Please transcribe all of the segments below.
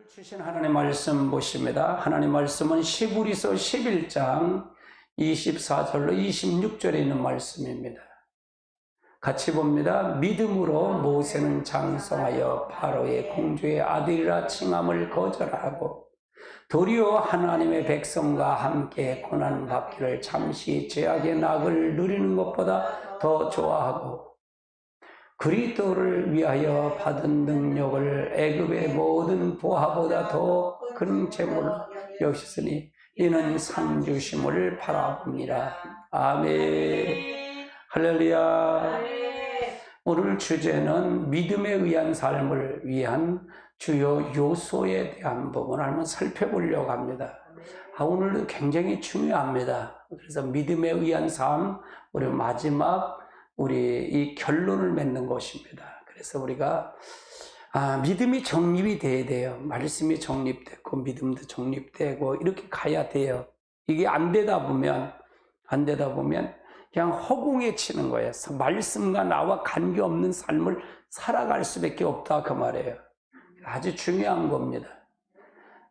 오늘 주신 하나님의 말씀 보십니다. 하나님의 말씀은 히브리서 11장 24절로 26절에 있는 말씀입니다. 같이 봅니다. 믿음으로 모세는 장성하여 바로의 공주의 아들이라 칭함을 거절하고 도리어 하나님의 백성과 함께 고난받기를 잠시 죄악의 낙을 누리는 것보다 더 좋아하고 그리스도를 위하여 받은 능력을 애굽의 모든 보화보다 더 큰 재물로 여기시니 이는 상 주심을 바라봅니다. 아멘. 할렐루야. 오늘 주제는 믿음에 의한 삶을 위한 주요 요소에 대한 부분을 한번 살펴보려고 합니다. 오늘도 굉장히 중요합니다. 그래서 믿음에 의한 삶, 우리 마지막 우리 이 결론을 맺는 것입니다. 그래서 우리가 믿음이 정립이 돼야 돼요. 말씀이 정립됐고 믿음도 정립되고 이렇게 가야 돼요. 이게 안 되다 보면 그냥 허공에 치는 거예요. 말씀과 나와 관계없는 삶을 살아갈 수밖에 없다 그 말이에요. 아주 중요한 겁니다.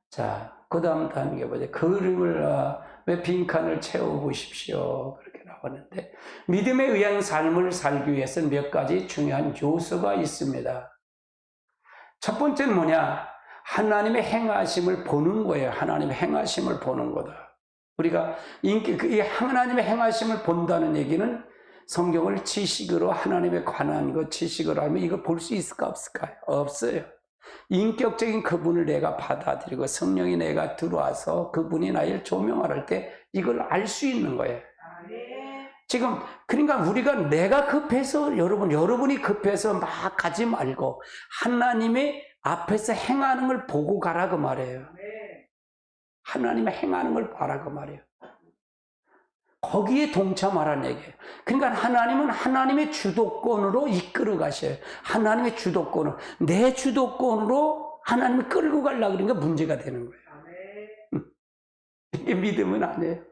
자, 그 다음 단계 보자. 그림을 왜 빈칸을 채워보십시오. 그렇게 나왔는데 믿음에 의한 삶을 살기 위해서는 몇 가지 중요한 요소가 있습니다. 첫 번째는 뭐냐? 하나님의 행하심을 보는 거예요. 하나님의 행하심을 보는 거다. 우리가 이 하나님의 행하심을 본다는 얘기는 성경을 지식으로 하나님에 관한 것 지식으로 하면 이걸 볼 수 있을까 없을까요? 없어요. 인격적인 그분을 내가 받아들이고 성령이 내가 들어와서 그분이 나를 조명할 때 이걸 알 수 있는 거예요. 지금 그러니까 우리가 내가 급해서 여러분이 급해서 막 가지 말고 하나님의 앞에서 행하는 걸 보고 가라 그 말이에요. 하나님의 행하는 걸 봐라 그 말이에요. 거기에 동참하라는 얘기예요. 그러니까 하나님은 하나님의 주도권으로 이끌어 가셔요. 하나님의 주도권으로, 내 주도권으로 하나님을 끌고 가려고 그러니까 문제가 되는 거예요. 이게 믿음은 아니에요.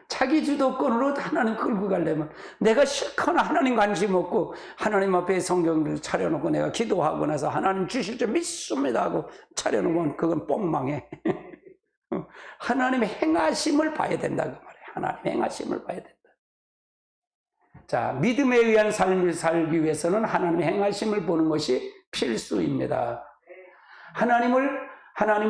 자기 주도권으로 하나님 끌고 가려면 내가 실컷 하나님 관심 없고 하나님 앞에 성경을 차려놓고 내가 기도하고 나서 하나님 주실 줄 믿습니다 하고 차려놓으면 그건 뻥망해. 하나님의 행하심을 봐야 된다 그 말이에요. 하나님의 행하심을 봐야 된다. 자, 믿음에 의한 삶을 살기 위해서는 하나님의 행하심을 보는 것이 필수입니다. 하나님은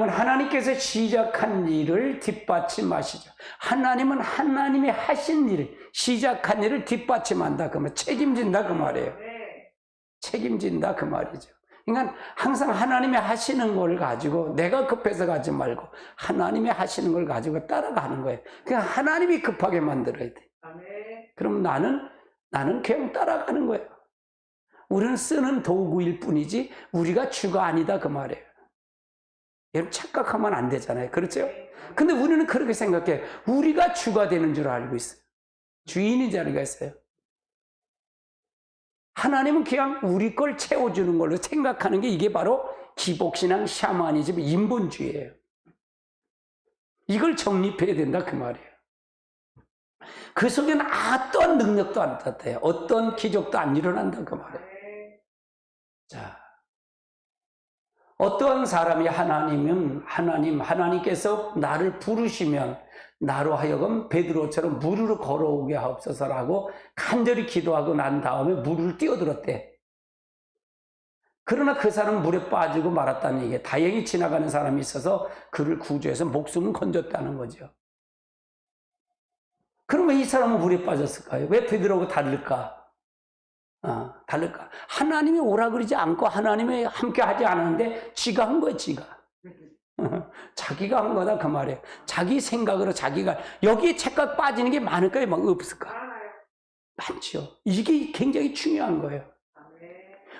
하나님께서 시작한 일을 뒷받침하시죠. 하나님은 하나님이 하신 일, 시작한 일을 뒷받침한다 그 말, 책임진다 그 말이에요. 책임진다 그 말이죠. 그러니까 항상 하나님이 하시는 걸 가지고 내가 급해서 가지 말고 하나님이 하시는 걸 가지고 따라가는 거예요. 그냥 하나님이 급하게 만들어야 돼. 그럼 나는 그냥 따라가는 거예요. 우리는 쓰는 도구일 뿐이지 우리가 주가 아니다 그 말이에요. 여러분 착각하면 안 되잖아요. 그렇죠? 근데 우리는 그렇게 생각해. 우리가 주가 되는 줄 알고 있어요. 주인인 줄 알고 있어요. 하나님은 그냥 우리 걸 채워주는 걸로 생각하는 게 이게 바로 기복신앙, 샤머니즘, 인본주의예요. 이걸 정립해야 된다 그 말이에요. 그 속에는 어떤 능력도 안 나타나요. 어떤 기적도 안 일어난다 그 말이에요. 자, 어떤 사람이 하나님께서 나를 부르시면 나로 하여금 베드로처럼 무리로 걸어오게 하옵소서라고 간절히 기도하고 난 다음에 물을 뛰어들었대. 그러나 그 사람은 물에 빠지고 말았다는 얘기예요. 다행히 지나가는 사람이 있어서 그를 구조해서 목숨은 건졌다는 거죠. 그러면 이 사람은 물에 빠졌을까요? 왜 베드로하고 다를까? 다를까? 하나님이 오라 그러지 않고 하나님이 함께 하지 않았는데 지가 한 거예요, 지가. 자기가 한 거다 그 말이에요. 자기 생각으로 자기가 여기에 착각 빠지는 게 많을까요? 막 없을까? 많죠. 이게 굉장히 중요한 거예요.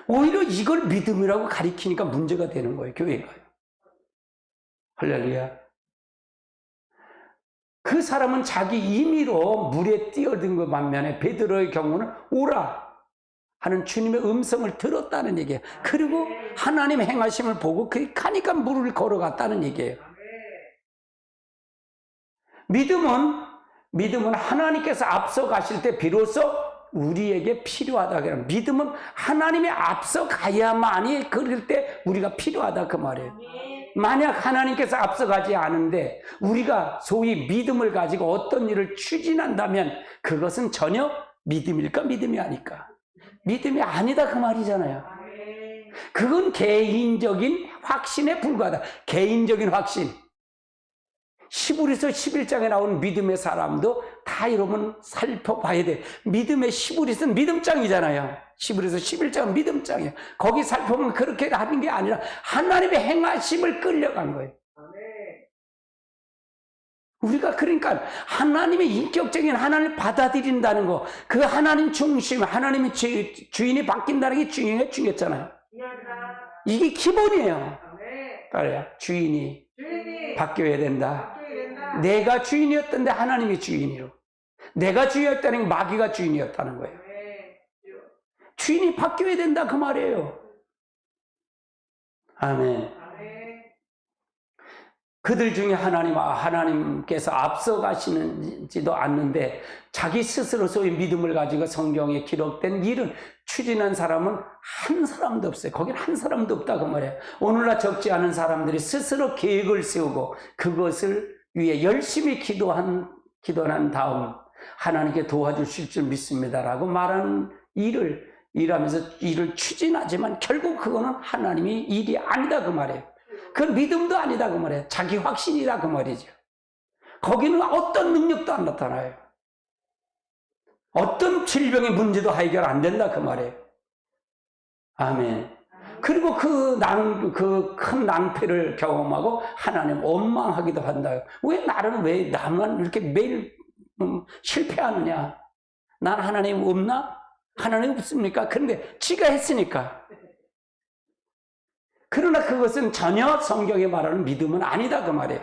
오히려 이걸 믿음이라고 가리키니까 문제가 되는 거예요, 교회가요. 할렐루야. 그 사람은 자기 임의로 물에 뛰어든 것 반면에 베드로의 경우는 오라 하는 주님의 음성을 들었다는 얘기예요. 그리고 하나님의 행하심을 보고 그게 가니까 물을 걸어갔다는 얘기예요. 믿음은 하나님께서 앞서 가실 때 비로소 우리에게 필요하다. 믿음은 하나님의 앞서 가야만이 그럴 때 우리가 필요하다 그 말이에요. 만약 하나님께서 앞서가지 않은데 우리가 소위 믿음을 가지고 어떤 일을 추진한다면 그것은 전혀 믿음일까 믿음이 아닐까? 믿음이 아니다 그 말이잖아요. 그건 개인적인 확신에 불과하다. 개인적인 확신. 히브리서 11장에 나오는 믿음의 사람도 다 이러면 살펴봐야 돼. 믿음의 히브리서는 믿음장이잖아요. 히브리서 11장은 믿음장이에요. 거기 살펴보면 그렇게 하는 게 아니라 하나님의 행하심을 끌려간 거예요. 우리가 그러니까 하나님의 인격적인 하나님을 받아들인다는 거, 그 하나님 중심, 하나님의 주인이 바뀐다는 게 중요했잖아요. 이게 기본이에요. 그래요. 주인이 바뀌어야 된다. 내가 주인이었던데 하나님이 주인이로. 내가 주인이었다는 게 마귀가 주인이었다는 거예요. 주인이 바뀌어야 된다 그 말이에요. 아멘. 그들 중에 하나님께서 앞서가시는지도 않는데 자기 스스로 소위 믿음을 가지고 성경에 기록된 일은 추진한 사람은 한 사람도 없어요. 거긴 한 사람도 없다 그 말이에요. 오늘날 적지 않은 사람들이 스스로 계획을 세우고 그것을 위해 열심히 기도한 다음 하나님께 도와주실 줄 믿습니다라고 말하는 일하면서 일을 추진하지만 결국 그거는 하나님의 일이 아니다 그 말이에요. 그건 믿음도 아니다 그 말이에요. 자기 확신이다 그 말이죠. 거기는 어떤 능력도 안 나타나요. 어떤 질병의 문제도 해결 안 된다 그 말이에요. 아멘. 그리고 그 큰 낭패를 경험하고 하나님 원망하기도 한다. 왜 나만 이렇게 매일 실패하느냐? 난 하나님 없나? 하나님 없습니까? 그런데 지가 했으니까. 그러나 그것은 전혀 성경에 말하는 믿음은 아니다 그 말이에요.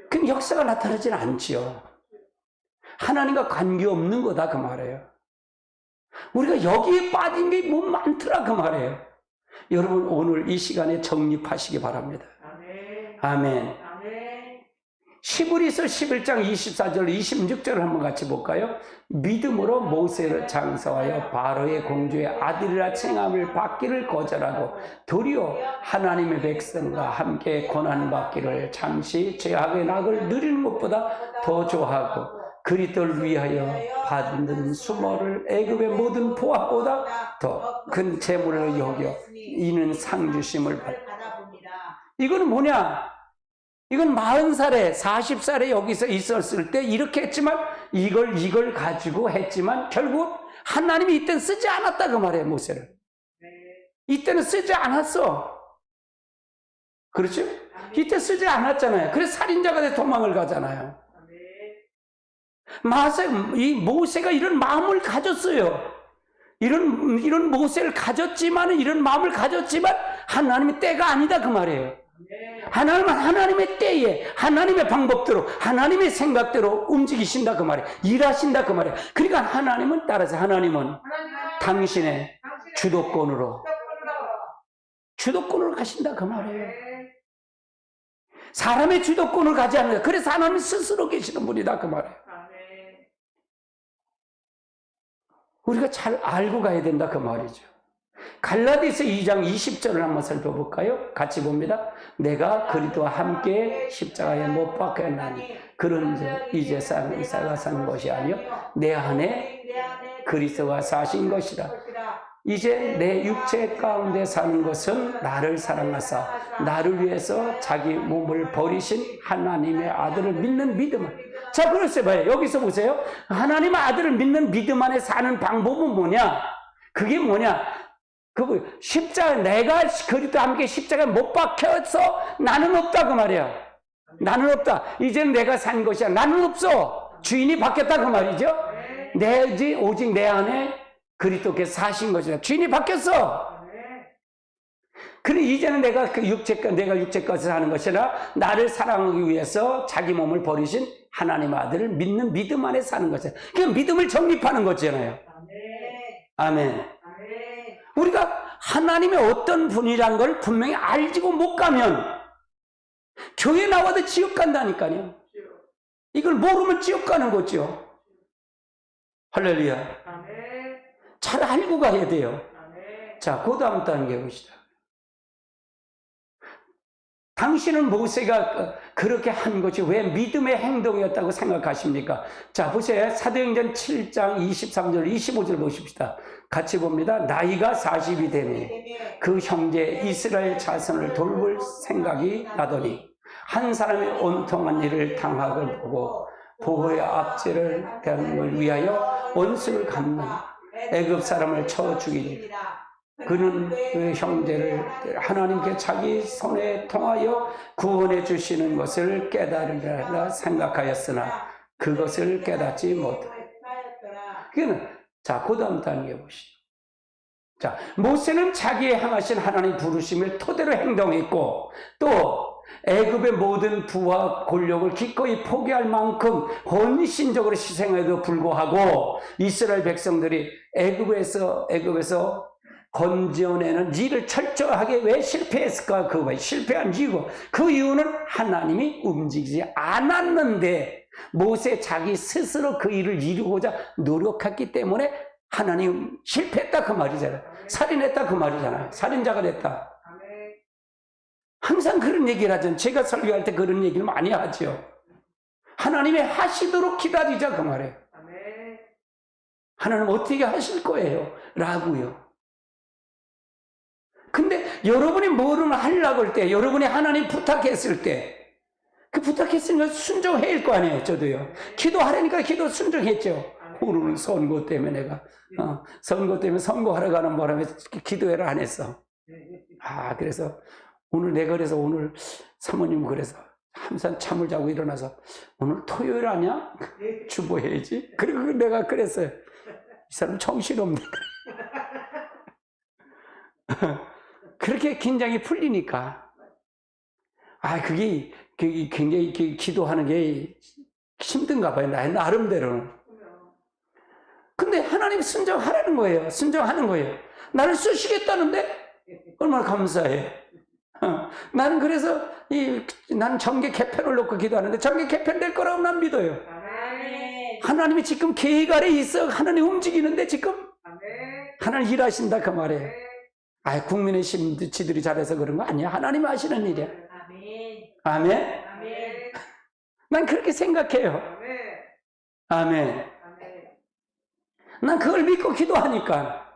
그 역사가 나타나지는 않지요. 하나님과 관계없는 거다 그 말이에요. 우리가 여기에 빠진 게 뭐 많더라 그 말이에요. 여러분 오늘 이 시간에 정립하시기 바랍니다. 아멘. 히브리서 11장 24절 26절을 한번 같이 볼까요? 믿음으로 모세를 장사하여 바로의 공주의 아들이라 칭함을 받기를 거절하고 도리어 하나님의 백성과 함께 고난받기를 잠시 죄악의 낙을 누리는 것보다 더 좋아하고 그리스도를 위하여 받는 수모를 애굽의 모든 보화보다 더 큰 재물을 여겨 이는 상 주심을 받습니다. 이거는 뭐냐? 이건 40살에 40살에 여기서 있었을 때 이렇게 했지만 이걸 가지고 했지만 결국 하나님이 이때는 쓰지 않았다 그 말이에요. 모세를 이때는 쓰지 않았어. 그렇죠? 이때 쓰지 않았잖아요. 그래서 살인자가 돼 도망을 가잖아요. 이 모세가 이런 마음을 가졌어요. 이런 모세를 가졌지만 이런 마음을 가졌지만 하나님의 때가 아니다 그 말이에요. 하나님은 하나님의 때에 하나님의 방법대로 하나님의 생각대로 움직이신다 그 말이에요. 일하신다 그 말이에요. 그러니까 하나님은 따라서 하나님은 당신의 주도권으로 가신다 그 말이에요. 사람의 주도권을 가지 않는다. 그래서 하나님 스스로 계시는 분이다 그 말이에요. 우리가 잘 알고 가야 된다 그 말이죠. 갈라디아서 2장 20절을 한번 살펴볼까요? 같이 봅니다. 내가 그리스도와 함께 십자가에 못 박혔나니 그런즉 이제 사는 이사가 사는 것이 아니요 내 안에 그리스도가 사신 것이라. 이제 내 육체 가운데 사는 것은 나를 사랑하사 나를 위해서 자기 몸을 버리신 하나님의 아들을 믿는 믿음을. 자, 그래서 봐요. 여기서 보세요. 하나님의 아들을 믿는 믿음 안에 사는 방법은 뭐냐? 그게 뭐냐? 내가 그리스도와 함께 십자가에 못 박혀서 나는 없다 그 말이야. 나는 없다. 이제는 내가 산 것이야. 나는 없어. 주인이 바뀌었다 그 말이죠. 오직 내 안에 그리스도께서 사신 것이다. 주인이 바뀌었어. 그래 이제는 내가 육체 것을 하는 것이라 나를 사랑하기 위해서 자기 몸을 버리신 하나님의 아들을 믿는 믿음 안에 사는 것이야. 그냥 믿음을 정립하는 거잖아요. 아멘. 우리가 하나님의 어떤 분이란 걸 분명히 알지고 못 가면 교회 나와도 지옥 간다니까요. 이걸 모르면 지옥 가는 거죠. 할렐루야. 잘 알고 가야 돼요. 자, 그 다음 단계 봅시다. 당신은 모세가 그렇게 한 것이 왜 믿음의 행동이었다고 생각하십니까? 자, 보세요. 사도행전 7장 23절, 25절 보십시다. 같이 봅니다. 나이가 40이 되니 그 형제 이스라엘 자손을 돌볼 생각이 나더니 한 사람이 온통한 일을 당하고 보고 보호의 압제를 대하는 위하여 원수를 갚는 애굽 사람을 쳐 죽이니 그는 그 형제를 하나님께 자기 손에 통하여 구원해 주시는 것을 깨달으리라 생각하였으나 그것을 깨닫지 못하였더라. 그는 자, 그 다음 단계 보시죠. 자, 모세는 자기의 향하신 하나님 부르심을 토대로 행동했고 또 애굽의 모든 부와 권력을 기꺼이 포기할 만큼 헌신적으로 희생에도 불구하고 이스라엘 백성들이 애굽에서 건져내는 일을 철저하게 왜 실패했을까? 그 실패한 이유, 그 이유는 하나님이 움직이지 않았는데 모세 자기 스스로 그 일을 이루고자 노력했기 때문에 하나님 실패했다 그 말이잖아요. 살인했다 그 말이잖아요. 살인자가 됐다. 항상 그런 얘기를 하죠. 제가 설교할 때 그런 얘기를 많이 하죠. 하나님이 하시도록 기다리자 그 말이에요. 하나님 어떻게 하실 거예요? 라고요. 근데 여러분이 뭐를 하려고 할 때, 여러분이 하나님 부탁했을 때, 그 부탁했으니까 순종해야 할 거 아니에요, 저도요. 기도하라니까 기도 순종했죠. 오늘은 선거 때문에 내가, 선거 때문에 선거하러 가는 바람에 기도해라 안 했어. 그래서 오늘 내가 그래서 오늘 사모님 그래서 항상 잠을 자고 일어나서 오늘 토요일 아니야? 주보해야지. 그리고 내가 그랬어요. 이 사람 정신없네. 그렇게 긴장이 풀리니까. 그게 굉장히 기도하는 게 힘든가 봐요. 나름대로는. 근데 하나님 순종하라는 거예요. 순종하는 거예요. 나를 쓰시겠다는데 얼마나 감사해. 나는 그래서 나는 정계 개편을 놓고 기도하는데 정계 개편될 거라고 난 믿어요. 하나님이 지금 계획 아래 있어. 하나님 움직이는데 지금 하나님 일하신다 그 말이에요. 국민의 지들이 잘해서 그런 거 아니야. 하나님이 하시는 일이야. 아멘. 난 그렇게 생각해요. 아멘. 난 그걸 믿고 기도하니까.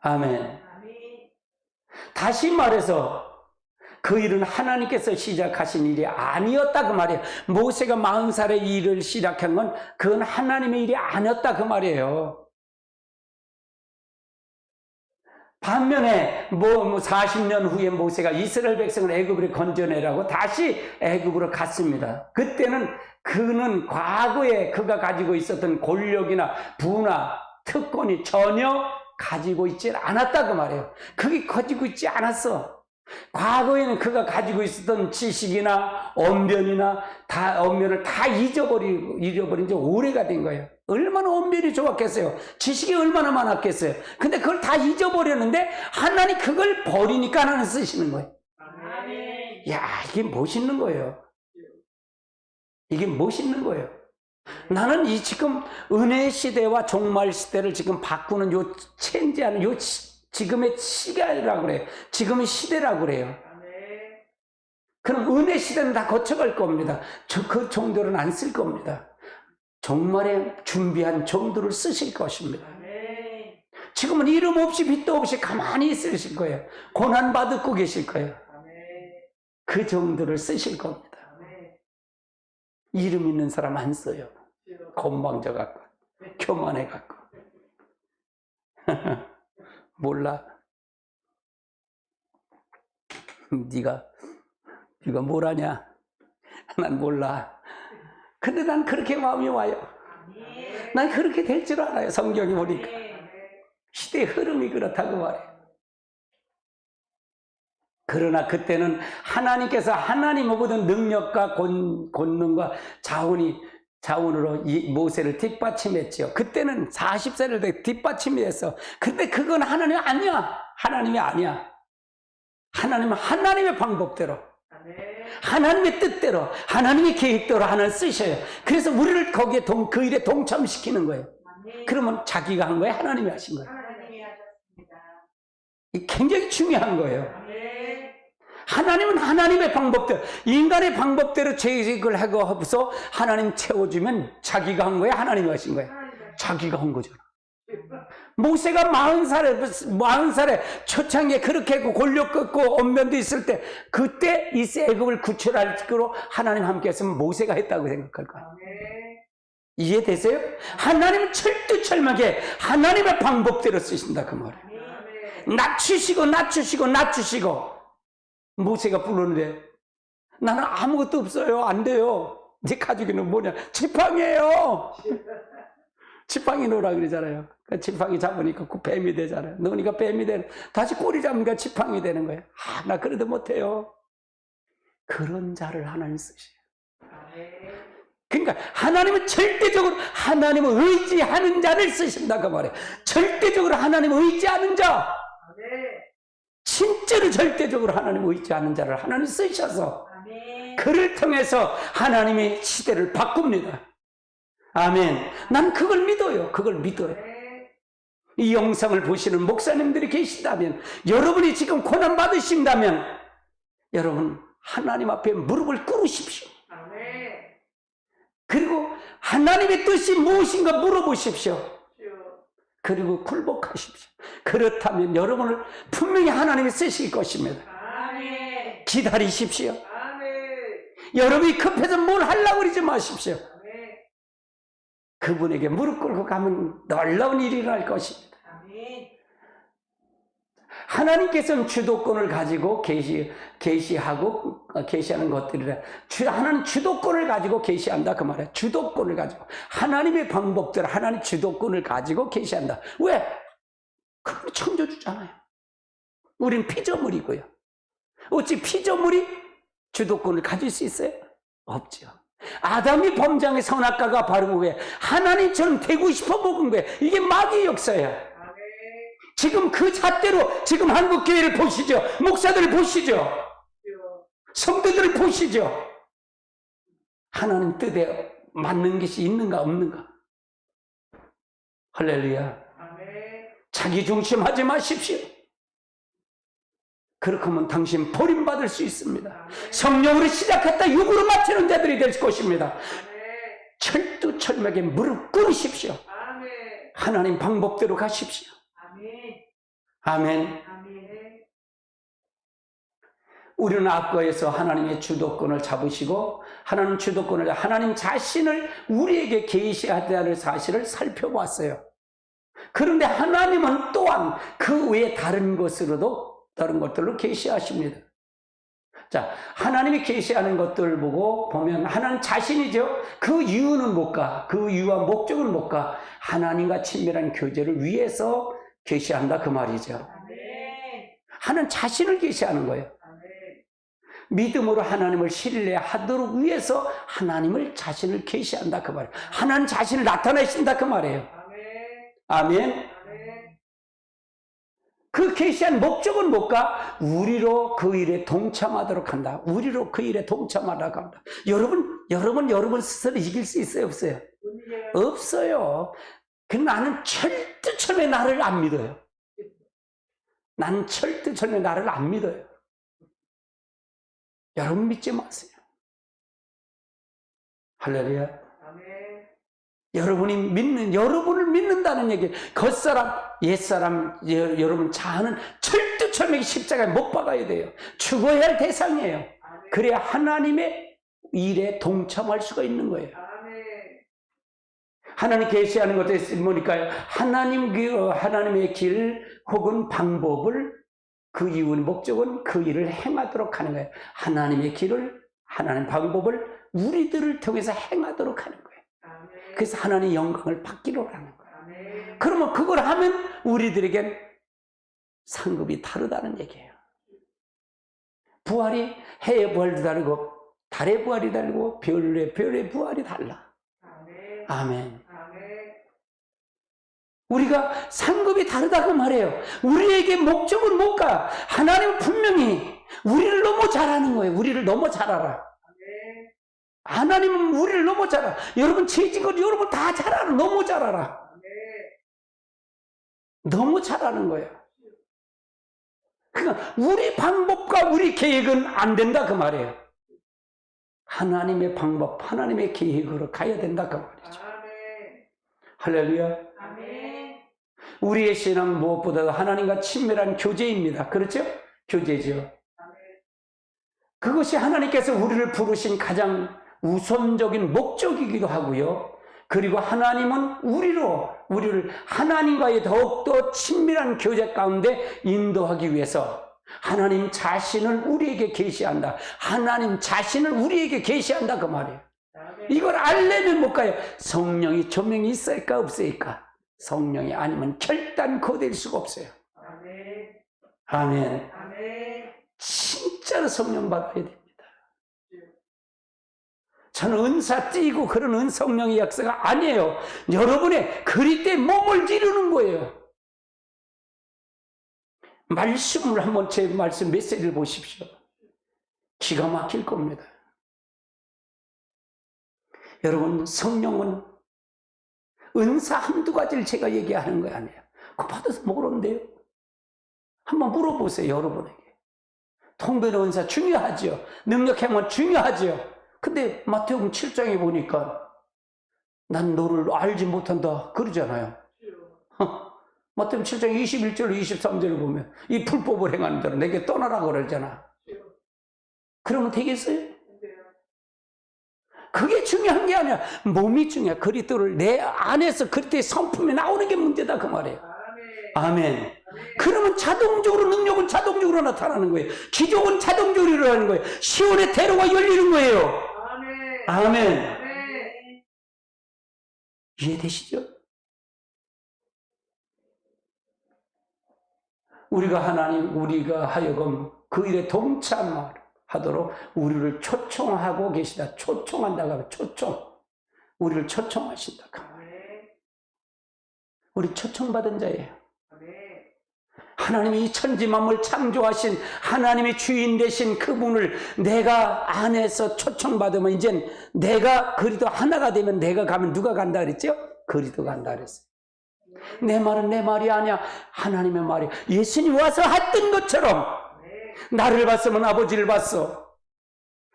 아멘. 다시 말해서 그 일은 하나님께서 시작하신 일이 아니었다 그 말이에요. 모세가 40살에 일을 시작한 건 그건 하나님의 일이 아니었다 그 말이에요. 반면에 40년 후에 모세가 이스라엘 백성을 애굽으로 건져내라고 다시 애굽으로 갔습니다. 그때는 그는 과거에 그가 가지고 있었던 권력이나 부나 특권이 전혀 가지고 있지 않았다 그 말이에요. 그게 가지고 있지 않았어. 과거에는 그가 가지고 있었던 지식이나 언변을 다 잊어버린 지 오래가 된 거예요. 얼마나 언변이 좋았겠어요. 지식이 얼마나 많았겠어요. 근데 그걸 다 잊어버렸는데 하나님 그걸 버리니까 하나님 쓰시는 거예요. 이게 멋있는 거예요. 이게 멋있는 거예요. 나는 지금 은혜 시대와 종말 시대를 지금 바꾸는 체인지하는 지금의 시간이라고 그래요. 지금의 시대라고 그래요. 그럼 은혜 시대는 다 거쳐갈 겁니다. 그 정도는 안 쓸 겁니다. 종말에 준비한 정도를 쓰실 것입니다. 지금은 이름 없이 빛도 없이 가만히 있으실 거예요. 고난 받고 계실 거예요. 그 정도를 쓰실 겁니다. 이름 있는 사람 안 써요. 건방져 갖고 교만해 갖고 몰라. 네가 뭘 아냐? 난 몰라. 근데 난 그렇게 마음이 와요. 난 그렇게 될 줄 알아요. 성경이 보니까 시대의 흐름이 그렇다고 말해요. 그러나 그때는 하나님께서 하나님의 모든 능력과 권능과 자원으로 이 모세를 뒷받침했죠. 그때는 40세를 돼 뒷받침이 됐어. 근데 그건 하나님이 아니야. 하나님이 아니야. 하나님은 하나님의 방법대로, 하나님의 뜻대로, 하나님의 계획대로 하나님 쓰셔요. 그래서 우리를 거기에 그 일에 동참시키는 거예요. 그러면 자기가 한 거예요? 하나님이 하신 거예요? 이게 굉장히 중요한 거예요. 하나님은 하나님의 방법대로, 인간의 방법대로 죄식을 하고서 하나님 채워주면 자기가 한 거야? 하나님이 하신 거야? 자기가 한 거잖아. 모세가 40살에 초창기에 그렇게 했고 권력 꺾고 언변도 있을 때, 그때 이 애굽을 구출할 거로 하나님 함께 했으면 모세가 했다고 생각할 거야. 이해되세요? 하나님은 철두철미하게 하나님의 방법대로 쓰신다 그 말이에요. 낮추시고 모세가 불렀는데 나는 아무것도 없어요. 안 돼요. 네 가족이는 뭐냐? 지팡이에요. 지팡이 놓으라 그러잖아요. 그 지팡이 잡으니까 그 뱀이 되잖아요. 놓으니까 뱀이 되는, 다시 꼬리 잡으니까 지팡이 되는 거예요. 나 그래도 못해요. 그런 자를 하나님 쓰셔요. 그러니까 하나님은 절대적으로 하나님을 의지하는 자를 쓰신다 그 말이에요. 절대적으로 하나님을 의지하는 자, 진짜로 절대적으로 하나님을 의지하는 자를 하나님 쓰셔서 그를 통해서 하나님의 시대를 바꿉니다. 아멘. 난 그걸 믿어요. 그걸 믿어요. 이 영상을 보시는 목사님들이 계신다면, 여러분이 지금 고난 받으신다면, 여러분 하나님 앞에 무릎을 꿇으십시오. 그리고 하나님의 뜻이 무엇인가 물어보십시오. 그리고 굴복하십시오. 그렇다면 여러분을 분명히 하나님이 쓰실 것입니다. 기다리십시오. 여러분이 급해서 뭘 하려고 그러지 마십시오. 그분에게 무릎 꿇고 가면 놀라운 일이 일어날 것입니다. 하나님께서는 주도권을 가지고 계시하는 것들이라. 하나님 주도권을 가지고 계시한다 그 말이에요. 주도권을 가지고 하나님의 방법대로 하나님 주도권을 가지고 계시한다. 왜? 그럼 창조주잖아요. 우린 피조물이고요. 어찌 피조물이 주도권을 가질 수 있어요? 없죠. 아담이 범장의 선악과가 바른 거예요. 하나님처럼 되고 싶어 먹은 거예요. 이게 마귀의 역사야. 지금 그 잣대로 지금 한국교회를 보시죠. 목사들을 보시죠. 성도들을 보시죠. 하나님 뜻에 맞는 것이 있는가 없는가. 할렐루야. 자기 중심하지 마십시오. 그렇게 하면 당신 버림받을 수 있습니다. 성령으로 시작했다 육으로 마치는 자들이 될 것입니다. 철두철미하게 무릎 꿇으십시오. 하나님 방법대로 가십시오. 아멘. 우리는 앞거에서 하나님의 주도권을 잡으시고 하나님 자신을 우리에게 계시하다는 사실을 살펴봤어요. 그런데 하나님은 또한 그 외에 다른 것들로 계시하십니다. 자, 하나님이 계시하는 것들을 보면 하나님 자신이죠. 그 이유는 뭘까? 그 이유와 목적은 뭘까? 하나님과 친밀한 교제를 위해서 계시한다 그 말이죠. 하나님 자신을 계시하는 거예요. 믿음으로 하나님을 신뢰하도록 위해서 하나님을 자신을 계시한다 그 말이에요. 하나님 자신을 나타내신다 그 말이에요. 아멘. 그 계시한 목적은 뭘까? 우리로 그 일에 동참하도록 한다. 우리로 그 일에 동참하도록 한다. 여러분 스스로 이길 수 있어요? 없어요? 없어요. 나는 철두철미 나를 안 믿어요. 나는 철두철미 나를 안 믿어요. 여러분 믿지 마세요. 할렐루야. 여러분을 믿는다는 얘기. 겉사람, 옛사람, 여러분 자아는 철두철미하게 십자가에 못 박아야 돼요. 죽어야 할 대상이에요. 그래야 하나님의 일에 동참할 수가 있는 거예요. 하나님 계시하는 것에 뭐니까요? 하나님의 길 혹은 방법을, 그 이유는 목적은 그 일을 행하도록 하는 거예요. 하나님의 길을, 하나님 방법을 우리들을 통해서 행하도록 하는 거예요. 그래서 하나님의 영광을 받기로 하는 거예요. 그러면 그걸 하면 우리들에겐 상급이 다르다는 얘기예요. 부활이 해의 부활도 다르고 달의 부활이 다르고 별의 부활이 달라. 아멘. 우리가 상급이 다르다고 말해요. 우리에게 목적은 뭘까? 하나님은 분명히 우리를 너무 잘하는 거예요. 우리를 너무 잘 알아. 하나님은 우리를 너무 잘 알아. 여러분 재직을 여러분 다 잘 알아. 너무 잘 알아. 너무 잘 아는 거예요. 그러니까 우리 방법과 우리 계획은 안 된다 그 말이에요. 하나님의 방법, 하나님의 계획으로 가야 된다 그 말이죠. 할렐루야. 우리의 신앙은 무엇보다도 하나님과 친밀한 교제입니다. 그렇죠? 교제죠. 그것이 하나님께서 우리를 부르신 가장 우선적인 목적이기도 하고요. 그리고 하나님은 우리를 하나님과의 더욱더 친밀한 교제 가운데 인도하기 위해서 하나님 자신을 우리에게 계시한다. 하나님 자신을 우리에게 계시한다 그 말이에요. 이걸 알려면 못 가요. 성령이 조명이 있을까 없을까? 성령이 아니면 결단코 될 수가 없어요. 아멘. 진짜로 성령 받아야 됩니다. 저는 은사 띄고 그런 성령의 역사가 아니에요. 여러분의 그리스도의 몸을 이루는 거예요. 말씀을 한번 제 말씀 메시지를 보십시오. 기가 막힐 겁니다. 여러분, 성령은 은사 한두 가지를 제가 얘기하는 거 아니에요. 그거 받아서 모르는데요. 한번 물어보세요, 여러분에게. 통변의 은사 중요하죠. 능력 행원 중요하죠. 근데 마태복음 7장에 보니까 난 너를 알지 못한다 그러잖아요. 마태복음 7장 21절 23절을 보면 이 불법을 행하는 자는 내게 떠나라 그러잖아. 그러면 되겠어요? 그게 중요한 게 아니야. 몸이 중요해. 그리스도를 내 안에서 그리스도의 성품이 나오는 게 문제다 그 말이에요. 아멘. 그러면 자동적으로 능력은 자동적으로 나타나는 거예요. 기적은 자동적으로 일어나는 거예요. 시온의 대로가 열리는 거예요. 아멘. 이해되시죠? 우리가 하여금 그 일에 동참하도록 우리를 초청하고 계시다. 초청한다고 하면 우리를 초청하신다. 우리 초청받은 자예요. 하나님이 이 천지 만물 창조하신 하나님의 주인 되신 그분을 내가 안에서 초청받으면 이젠 내가 그리스도 하나가 되면 내가 가면 누가 간다 그랬죠? 그리스도가 간다 그랬어요. 내 말은 내 말이 아니야. 하나님의 말이야. 예수님 와서 했던 것처럼 나를 봤으면 아버지를 봤어.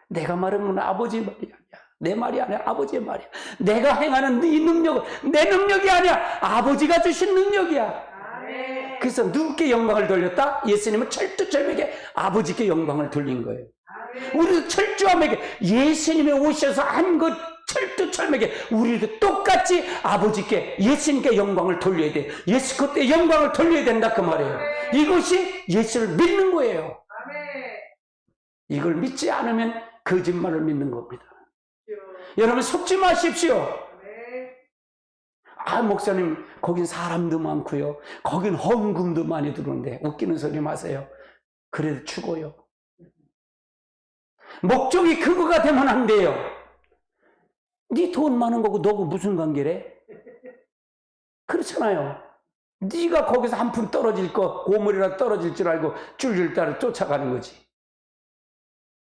내가 말하면 아버지 말이 아니야. 내 말이 아니야. 아버지의 말이야. 내가 행하는 이 능력은 내 능력이 아니야. 아버지가 주신 능력이야. 그래서 누구께 영광을 돌렸다? 예수님은 철두철미하게 아버지께 영광을 돌린 거예요. 우리도 철저하게 예수님이 오셔서 한 것 철두철미하게 우리도 똑같이 아버지께 예수님께 영광을 돌려야 돼. 예수 그때 영광을 돌려야 된다 그 말이에요. 이것이 예수를 믿는 거예요. 이걸 믿지 않으면 거짓말을 믿는 겁니다. 여러분 속지 마십시오. 목사님 거긴 사람도 많고요. 거긴 헌금도 많이 들어오는데 웃기는 소리 마세요. 그래도 죽어요. 목적이 그거가 되면 안 돼요. 네 돈 많은 거고 너하고 무슨 관계래? 그렇잖아요. 네가 거기서 한 푼 떨어질 거 고물이라 떨어질 줄 알고 줄줄 따라 쫓아가는 거지.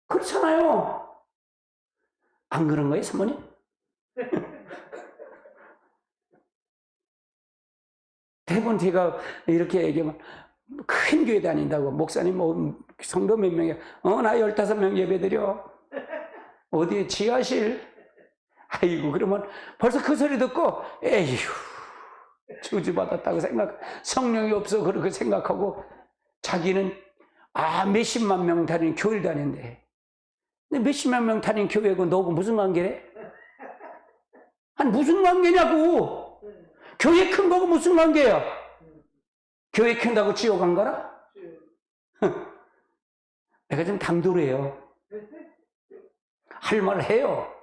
그렇잖아요. 안 그런 거예요, 사모님? 대부분 제가 이렇게 얘기하면 큰 교회 다닌다고 목사님 성도 몇 명이야? 나 15명 예배드려. 어디에 지하실? 아이고 그러면 벌써 그 소리 듣고 에휴 저주받았다고 성령이 없어 그렇게 생각하고 자기는 몇십만 명 다니는 교회를 다니는데 근데 몇십만 명 다니는 교회고 너하고 무슨 관계래? 아니 무슨 관계냐고. 교회 큰 거고 무슨 관계야? 교회 큰다고 지옥 안 가라? 내가 좀 당돌해요. 할 말 해요.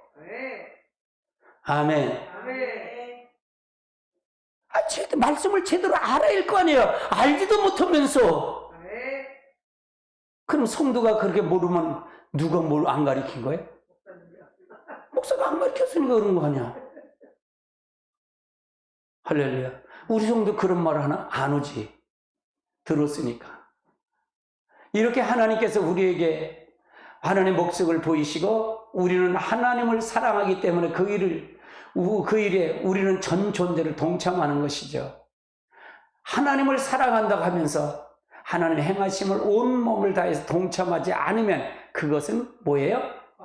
아멘. 말씀을 제대로 알아야 할 거 아니에요. 알지도 못하면서. 그럼 성도가 그렇게 모르면 누가 뭘 안 가르친 거예요? 목사가 안 가르쳤으니까 그런 거 아니야. 할렐루야. 우리 성도 그런 말 하나? 안 오지. 들었으니까. 이렇게 하나님께서 우리에게 하나님의 목적을 보이시고 우리는 하나님을 사랑하기 때문에 그 일에 우리는 전 존재를 동참하는 것이죠. 하나님을 사랑한다고 하면서 하나님의 행하심을 온 몸을 다해서 동참하지 않으면 그것은 뭐예요?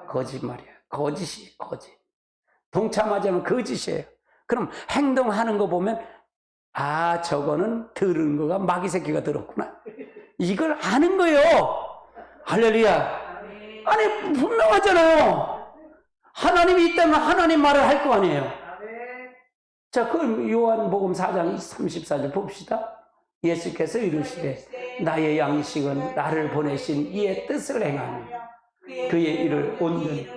거짓말이에요. 거짓이에요. 거짓. 동참하지 않으면 거짓이에요. 그럼 행동하는 거 보면 아, 저거는 들은 거가 마귀 새끼가 들었구나. 이걸 아는 거예요. 할렐루야. 아니, 분명하잖아요. 하나님이 있다면 하나님 말을 할 거 아니에요. 자, 그럼 요한복음 4장 34절 봅시다. 예수께서 이르시되 나의 양식은 나를 보내신 이의 뜻을 행하며 그의 일을 온전히.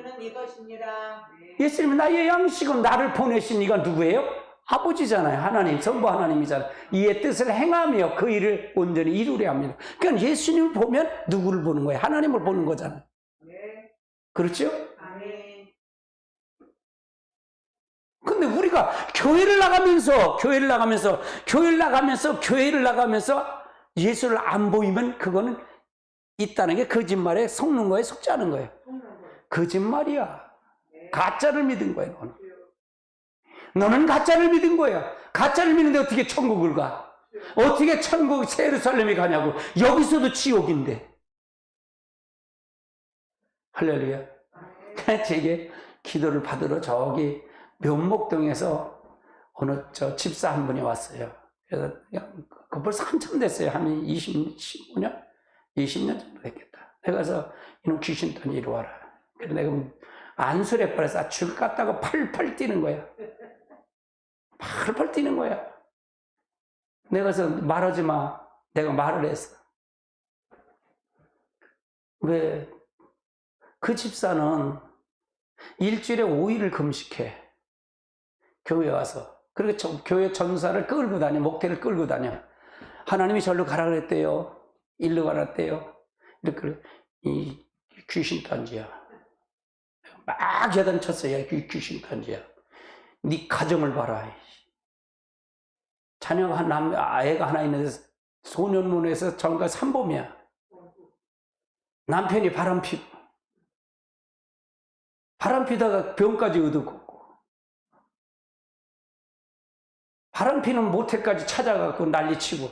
예수님은 나의 양식은 나를 보내신 이가 누구예요? 아버지잖아요. 하나님, 성부 하나님이잖아요. 이의 뜻을 행하며 그 일을 온전히 이루려 합니다. 그러니까 예수님을 보면 누구를 보는 거예요? 하나님을 보는 거잖아요. 그렇죠? 근데 우리가 교회를 나가면서 예수를 안 보이면 그거는 있다는 게 거짓말에 속는 거에 속지 않은 거예요. 거짓말이야. 가짜를 믿은 거예요. 너는 가짜를 믿은 거야. 가짜를 믿는데 어떻게 천국을 가? 어떻게 천국 예루살렘에 가냐고. 여기서도 지옥인데. 할렐루야. 제게 기도를 받으러 저기 면목동에서 어느 집사 한 분이 왔어요. 그래서 그 벌써 한참 됐어요. 한 15년? 20년 정도 됐겠다. 내가 이놈 귀신 떠니 이리 와라. 그래서 내가 안술에 버려서 죽 갔다가 팔팔 뛰는 거야. 팔팔 뛰는 거야. 내가 그래서 말하지 마. 내가 말을 했어. 왜? 그 집사는 일주일에 5일을 금식해. 교회 와서. 그리고 교회 전사를 끌고 다녀. 목태를 끌고 다녀. 하나님이 절로 가라 그랬대요. 일로 가라 그랬대요. 이렇게 이 귀신 딴지야. 막 야단쳤어요. 귀신 딴지야. 네 가정을 봐라. 자녀가 애가 하나 있는데 소년원에서 전가 산범이야. 남편이 바람 피다가 병까지 얻었고 바람 피는 모텔까지 찾아가고 난리치고.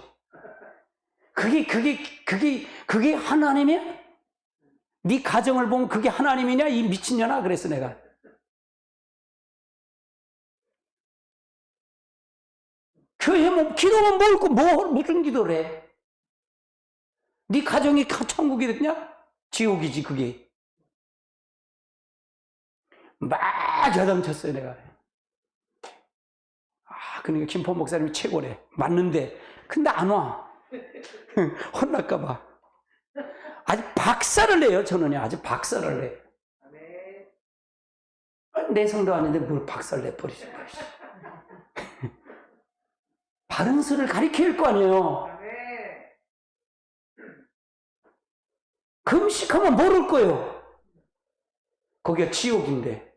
그게 하나님이야? 네 가정을 보면 그게 하나님이냐? 이 미친년아? 그랬어 내가. 교회 기도만 뭘고 무슨 기도를 해? 네 가정이 천국이 됐냐? 지옥이지 그게. 막 야단쳤어요 내가. 그러니까 김포 목사님이 최고래. 맞는데 근데 안 와. 혼날까봐. 아주 박살을 내요. 저는 아주 박살을 내. 내 성도 아닌데 뭘 박살 내버리죠. 바른 수를 가리킬 거 아니에요. 금식하면 모를 거예요. 거기가 지옥인데.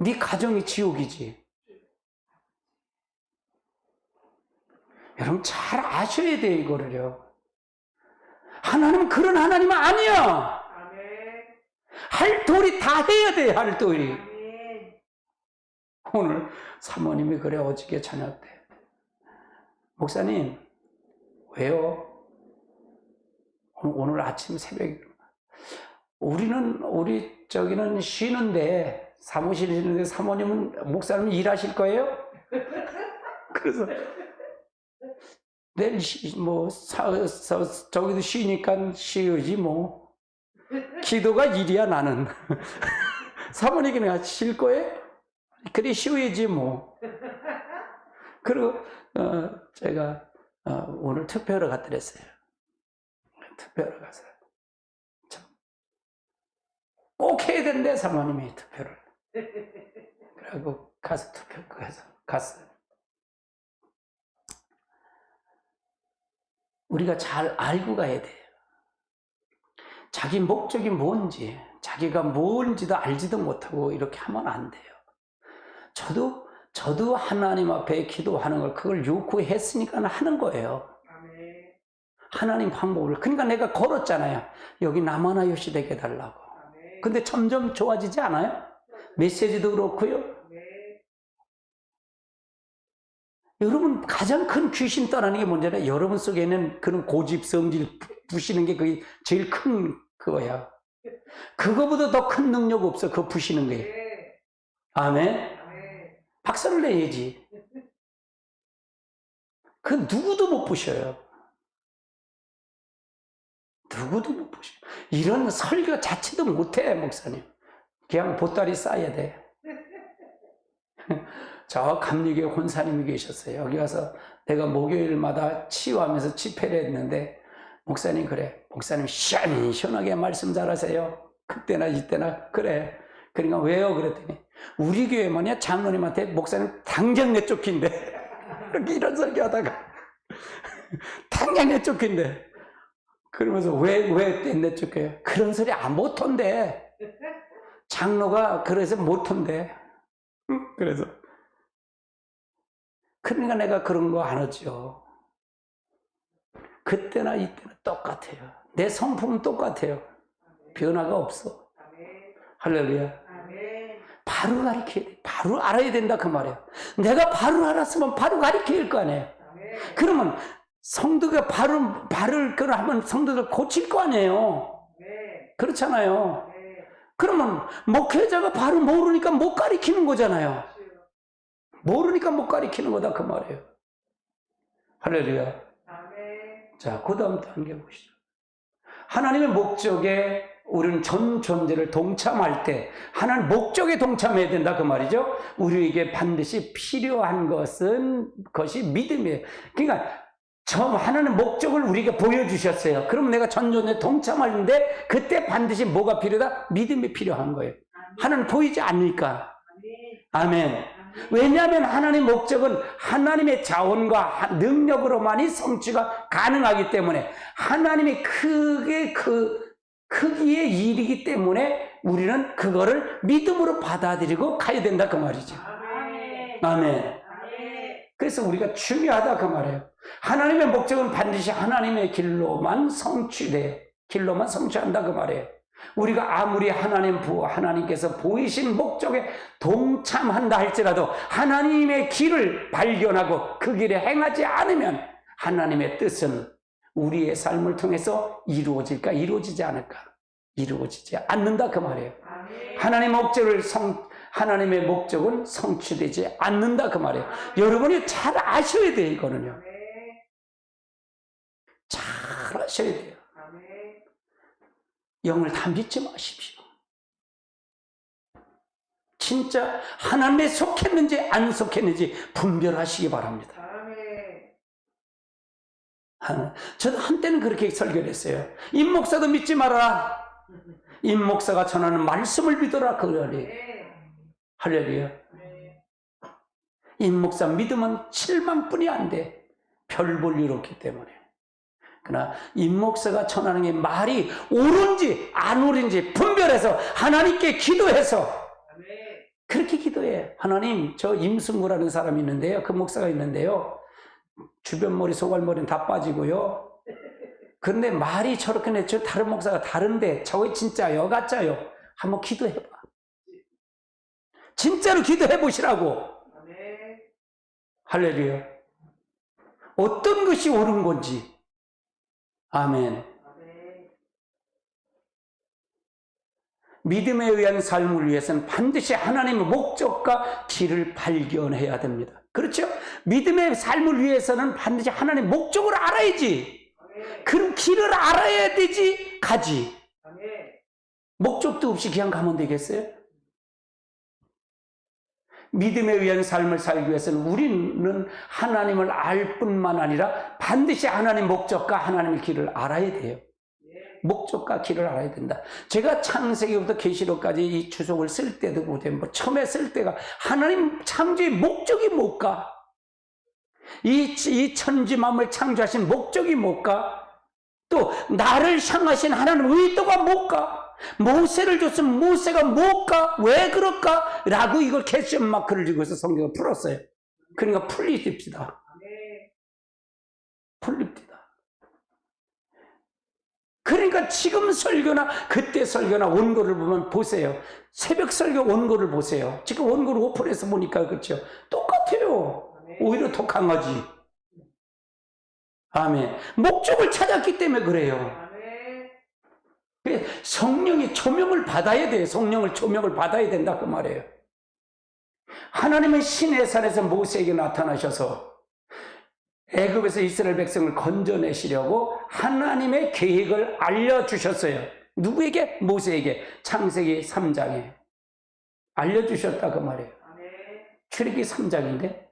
네 가정이 지옥이지. 여러분 잘 아셔야 돼요 이거를요. 하나님은 그런 하나님은 아니야. 할 도리 다 해야 돼. 할 도리. 오늘 사모님이 그래 어저께 저녁 때 목사님 왜요? 오늘 아침 새벽에 저기는 쉬는데 사무실에 쉬는데 사모님은 목사님 일하실 거예요? 그래서 내일 저기도 쉬니까 쉬어지 뭐. 기도가 일이야 나는. 사모님이 그냥 쉴 거예요? 그래 쉬어야지 뭐. 그리고 제가 오늘 투표하러 갔더랬어요. 투표하러 가서 꼭 해야 된대 사모님이 투표를. 그리고 가서 투표해서 갔어요. 우리가 잘 알고 가야 돼요. 자기 목적이 뭔지, 자기가 뭔지도 알지도 못하고 이렇게 하면 안 돼요. 저도 하나님 앞에 기도하는 걸 그걸 요구했으니까 하는 거예요. 하나님 방법을. 그러니까 내가 걸었잖아요. 여기 남아나 요시되게 해달라고. 근데 점점 좋아지지 않아요? 메시지도 그렇고요. 여러분 가장 큰 귀신 떠나는 게 뭔지는 여러분 속에 있는 그런 고집, 성질 부시는 게 그게 제일 큰 그거야. 그거보다 더 큰 능력 없어. 그거 부시는 거예요. 아멘. 박수를 내야지. 그 누구도 못 부셔요. 누구도 못 부셔. 이런 설교 자체도 못해, 목사님. 그냥 보따리 싸야 돼. 저 감리교회 혼사님이 계셨어요. 여기 와서 내가 목요일마다 치유하면서 집회를 했는데, 목사님 그래. 목사님 시원하게 말씀 잘하세요. 그때나 이때나 그래. 그러니까 왜요? 그랬더니 우리 교회 뭐냐 장로님한테 목사님 당장 내쫓긴대. 이렇게 이런 설교 하다가 당장 내쫓긴대. 그러면서 왜 내쫓겨요? 그런 소리 안 못한대. 장로가 그래서 못한대. 그래서 그러니까 내가 그런 거 안 하죠. 그때나 이때나 똑같아요. 내 성품은 똑같아요. 변화가 없어. 할렐루야. 바로 가르쳐야 돼. 바로 알아야 된다 그 말이에요. 내가 바로 알았으면 바로 가르쳐야 할 거 아니에요. 그러면 성도가 바를 하면 성도들 고칠 거 아니에요. 그렇잖아요. 그러면 목회자가 바로 모르니까 못 가르치는 거잖아요. 모르니까 못 가르치는 거다 그 말이에요. 할렐루야. 자, 그 다음 단계 보시죠. 하나님의 목적에 우리는 전 존재를 동참할 때 하나님 목적에 동참해야 된다 그 말이죠. 우리에게 반드시 필요한 것이 믿음이에요. 그러니까 하나님 목적을 우리에게 보여주셨어요. 그럼 내가 전 존재에 동참하는데 그때 반드시 뭐가 필요하다? 믿음이 필요한 거예요. 하나님 보이지 않으니까. 아멘. 왜냐하면 하나님의 목적은 하나님의 자원과 능력으로만이 성취가 가능하기 때문에 하나님의 크기의 일이기 때문에 우리는 그거를 믿음으로 받아들이고 가야 된다 그 말이죠. 아멘. 그래서 우리가 중요하다 그 말이에요. 하나님의 목적은 반드시 하나님의 길로만 성취한다 그 말이에요. 우리가 아무리 하나님께서 보이신 목적에 동참한다 할지라도 하나님의 길을 발견하고 그 길에 행하지 않으면 하나님의 뜻은 우리의 삶을 통해서 이루어질까 이루어지지 않을까? 이루어지지 않는다 그 말이에요. 하나님의 목적은 성취되지 않는다 그 말이에요. 여러분이 잘 아셔야 돼요. 이거는요. 잘 아셔야 돼요. 영을 다 믿지 마십시오. 진짜 하나님에 속했는지 안 속했는지 분별하시기 바랍니다. 저도 한때는 그렇게 설교를 했어요. 임 목사도 믿지 마라. 임 목사가 전하는 말씀을 믿어라. 할렐루야. 임 목사 믿으면 7만뿐이 안 돼. 별 볼 일 없기 때문에. 그러나 임 목사가 전하는 게 말이 옳은지 안 옳은지 분별해서 하나님께 기도해서 그렇게 기도해. 하나님, 저 임승구라는 사람이 있는데요. 그 목사가 있는데요. 주변 머리, 소갈머리는 다 빠지고요. 그런데 말이 저렇게 내죠. 다른 목사가 다른데 저게 진짜요, 가짜요? 한번 기도해봐. 진짜로 기도해 보시라고. 할렐루야. 어떤 것이 옳은 건지. 아멘. 믿음에 의한 삶을 위해서는 반드시 하나님의 목적과 길을 발견해야 됩니다. 그렇죠? 믿음의 삶을 위해서는 반드시 하나님의 목적을 알아야지. 그럼 길을 알아야 되지 가지. 목적도 없이 그냥 가면 되겠어요? 믿음에 의한 삶을 살기 위해서는 우리는 하나님을 알 뿐만 아니라 반드시 하나님의 목적과 하나님의 길을 알아야 돼요. 목적과 길을 알아야 된다. 제가 창세기부터 계시록까지 이 주석을 쓸 때도 처음에 쓸 때가 하나님 창조의 목적이 뭘까? 이 천지 만물 창조하신 목적이 뭘까? 또 나를 향하신 하나님의 의도가 뭘까? 모세를 줬으면 모세가 뭘까? 왜 그럴까? 라고 이걸 퀘스천 마크를 주고서 성경을 풀었어요. 그러니까 풀립니다. 풀립니다. 그러니까 지금 설교나 그때 설교나 원고를 보면 보세요. 새벽 설교 원고를 보세요. 지금 원고를 오픈해서 보니까 그렇죠. 똑같아요. 오히려 더 강하지. 아멘. 목적을 찾았기 때문에 그래요. 성령이 조명을 받아야 돼요. 성령을 조명을 받아야 된다 그 말이에요. 하나님은 시내 산에서 모세에게 나타나셔서 애굽에서 이스라엘 백성을 건져내시려고 하나님의 계획을 알려주셨어요. 누구에게? 모세에게. 창세기 3장에 알려주셨다 그 말이에요. 출애굽기 3장인데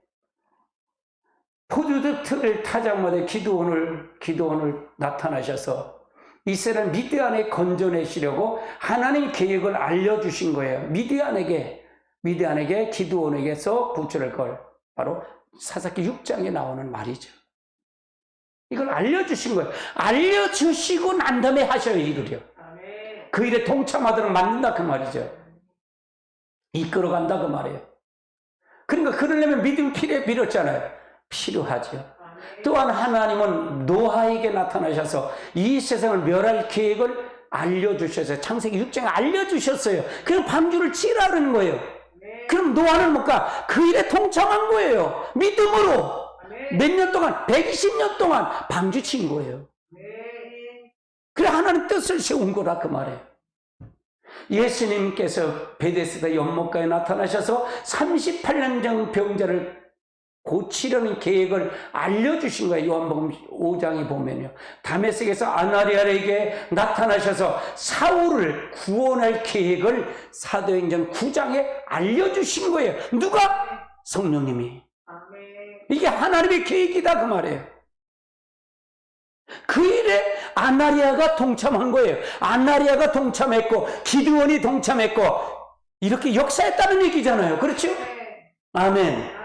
포도즙을 타자마자 기드온을 나타나셔서 이스라엘 미디안에 건져내시려고 하나님 계획을 알려주신 거예요. 미디안에게 기드온에게서 구출할 걸 바로 사사기 6장에 나오는 말이죠. 이걸 알려주신 거예요. 알려주시고 난 다음에 하셔야 일을요. 그 일에 동참하도록 만든다 그 말이죠. 이끌어간다 그 말이에요. 그러니까 그러려면 믿음 필요했잖아요. 필요하죠. 또한 하나님은 노아에게 나타나셔서 이 세상을 멸할 계획을 알려주셨어요. 창세기 6장에 알려주셨어요. 그럼 방주를 치라는 거예요. 그럼 노아는 뭘까? 그 일에 동참한 거예요. 믿음으로. 몇 년 동안, 120년 동안 방주 친 거예요. 그래 하나님 뜻을 세운 거라 그 말이에요. 예수님께서 베데스다 연못가에 나타나셔서 38년 전 병자를 고치려는 계획을 알려주신 거예요. 요한복음 5장에 보면요. 다메섹에서 아나니아에게 나타나셔서 사울을 구원할 계획을 사도행전 9장에 알려주신 거예요. 누가? 성령님이. 이게 하나님의 계획이다 그 말이에요. 그 일에 아나니아가 동참한 거예요. 아나니아가 동참했고 기드온이 동참했고 이렇게 역사했다는 얘기잖아요. 그렇죠? 아멘.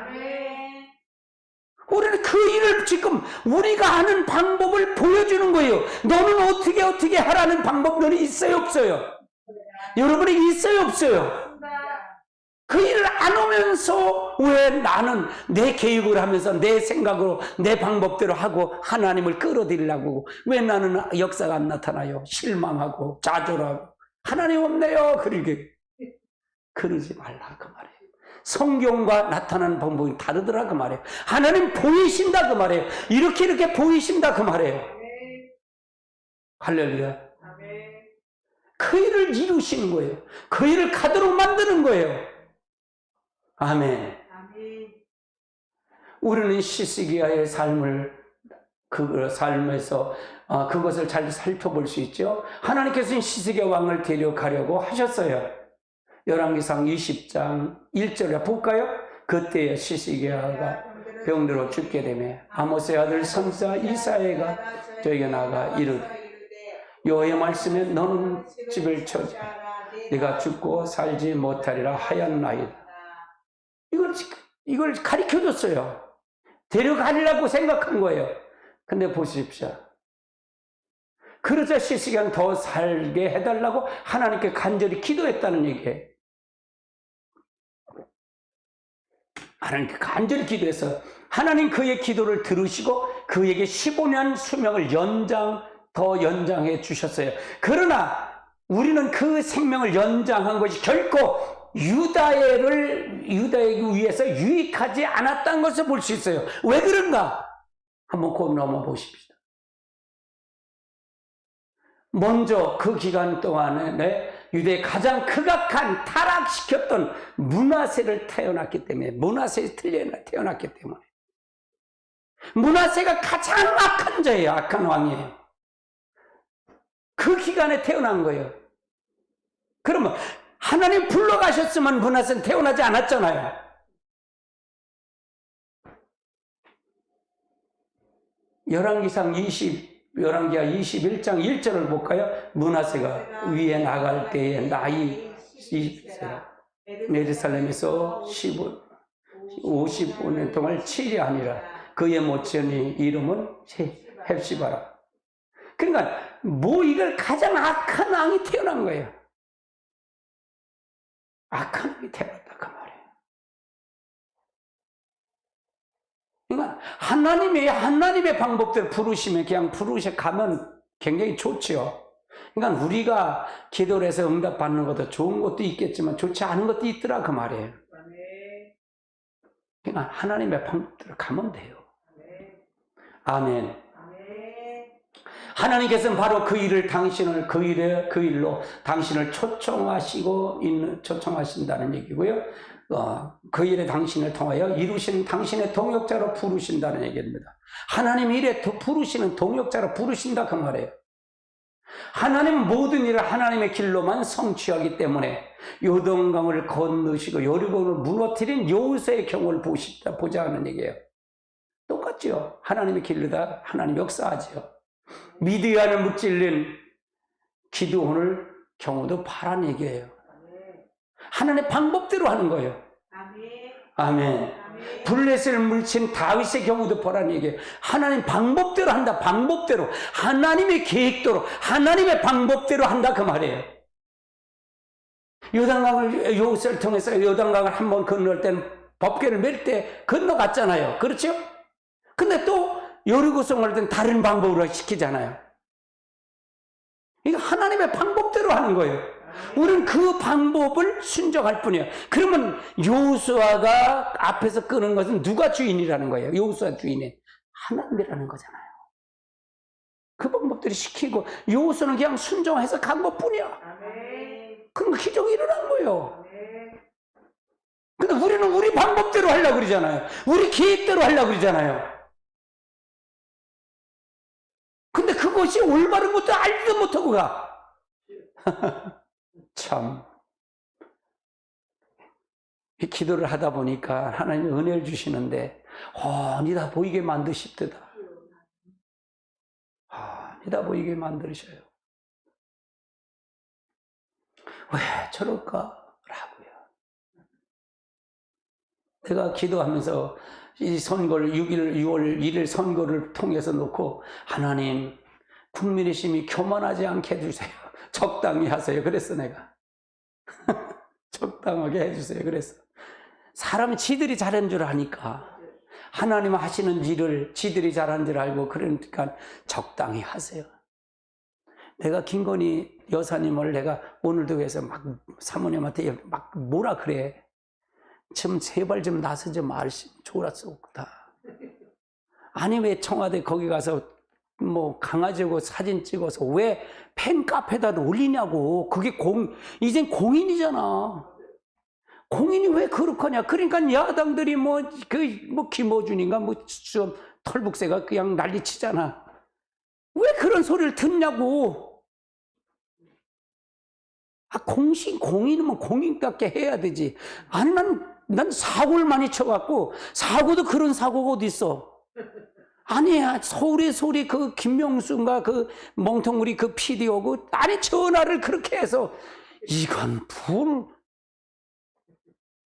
우리는 그 일을 지금 우리가 아는 방법을 보여주는 거예요. 너는 어떻게 하라는 방법 너는 있어요 없어요? 여러분이 있어요 없어요? 그 일을 안 오면서 왜 나는 내 계획을 하면서 내 생각으로 내 방법대로 하고 하나님을 끌어들이려고 왜 나는 역사가 안 나타나요? 실망하고 좌절하고 하나님 없네요. 그러지 말라 그 말이에요. 성경과 나타나는 방법이 다르더라 그 말이에요. 하나님 보이신다 그 말이에요. 이렇게 보이신다 그 말이에요. 할렐루야. 그 일을 이루시는 거예요. 그 일을 가도록 만드는 거예요. 아멘. 우리는 시스기야의 삶에서 그것을 잘 살펴볼 수 있죠. 하나님께서는 시스기야 왕을 데려가려고 하셨어요. 열왕기상 20장 1절에 볼까요? 그때에 시스기야가 병들어 죽게 되며 아모스의 아들 선지자 이사야가 저에게 나가 이르되 여호와의 말씀에 너는 집을 쳐자 네가 죽고 살지 못하리라 하였나이다. 이걸 가르쳐줬어요. 데려가려고 생각한 거예요. 근데 보십시오. 그러자 시스기야는 더 살게 해달라고 하나님께 간절히 기도했다는 얘기예요. 하나님께 간절히 기도해서 하나님 그의 기도를 들으시고 그에게 15년 수명을 더 연장해 주셨어요. 그러나 우리는 그 생명을 연장한 것이 결코 유다에게 위해서 유익하지 않았다는 것을 볼 수 있어요. 왜 그런가? 한번 곧 넘어보십시다. 먼저 그 기간 동안에 유대의 가장 극악한 타락시켰던 므낫세를 태어났기 때문에 태어났기 때문에 므낫세가 가장 악한 자예요. 악한 왕이에요. 그 기간에 태어난 거예요. 그러면 하나님 불러가셨으면 므낫세는 태어나지 않았잖아요. 열왕기하 21장 1절을 볼까요? 므낫세가 위에 나갈 때에 나이 20세라 예루살렘에서 55년 동안 치리하니라. 그의 모친의 이름은 헵시바라. 그러니까 이걸 가장 악한 왕이 태어난 거예요. 악한 왕이 태어났다 그 말이에요. 그러니까 하나님의 방법대로 부르시면 그냥 가면 굉장히 좋죠. 그러니까 우리가 기도를 해서 응답받는 것도 좋은 것도 있겠지만 좋지 않은 것도 있더라 그 말이에요. 그냥 하나님의 방법대로 가면 돼요. 아멘. 하나님께서는 바로 그 일을 당신을 그 일로 당신을 초청하신다는 얘기고요. 그 일에 당신을 통하여 이루신 당신의 동역자로 부르신다는 얘기입니다. 하나님 일에 부르시는 동역자로 부르신다 그 말이에요. 하나님 모든 일을 하나님의 길로만 성취하기 때문에 요단강을 건너시고 여리고를 무너뜨린 여호수아의 경우를 보자 하는 얘기예요. 똑같죠. 하나님의 길로다 하나님 역사하죠. 미디안을 무찔린 기드온을 경우도 바란 얘기예요. 하나님의 방법대로 하는 거예요. 아멘. 블레셋을 물친 다윗의 경우도 보란 얘기예요. 하나님 방법대로 한다. 방법대로. 하나님의 계획대로, 하나님의 방법대로 한다 그 말이에요. 요단강을 여호수아를 통해서 요단강을 한번 건널 때는 법궤를 맬 때 건너갔잖아요. 그렇죠? 근데 또 여리고성을 할 때는 다른 방법으로 시키잖아요. 이거 하나님의 방법대로 하는 거예요. 우리는 그 방법을 순종할 뿐이에요. 그러면 여호수아가 앞에서 끄는 것은 누가 주인이라는 거예요? 여호수아 주인이 하나님이라는 거잖아요. 그 방법들이 시키고 여호수아는 그냥 순종해서 간 것뿐이야. 그럼 기적이 일어난 거예요. 근데 우리는 우리 방법대로 하려고 그러잖아요. 우리 계획대로 하려고 그러잖아요. 근데 그것이 올바른 것도 알지도 못하고 가. 참. 이 기도를 하다 보니까 하나님이 은혜를 주시는데, 니다 보이게 만드십니다. 니다 보이게 만드셔요. 왜 저럴까? 라고요. 내가 기도하면서 이 선거를 6월 1일 선거를 통해서 놓고 하나님 국민의 심이 교만하지 않게 해주세요. 적당히 하세요. 그랬어 내가. 적당하게 해주세요. 그랬어. 사람이 지들이 잘한 줄 아니까 하나님 하시는 일을 지들이 잘한 줄 알고 그러니까 적당히 하세요. 내가 김건희 여사님을 내가 오늘도 해서 막 사모님한테 막 뭐라 그래. 좀 제발 좀 나서지 말시 좋았어. 아니 왜 청와대 거기 가서 뭐 강아지고 사진 찍어서 왜 팬카페에다 올리냐고. 그게 이젠 공인이잖아. 공인이 왜 그렇거냐. 그러니까 야당들이 김어준인가 좀 털북새가 그냥 난리치잖아. 왜 그런 소리를 듣냐고. 공인이면 공인답게 해야 되지. 아니 난 사고를 많이 쳐갖고 사고도 그런 사고가 어디 있어. 아니야. 서울의 소리 그 김명수인가 그 멍텅구리 그 PD 오고 아니 전화를 그렇게 해서 이건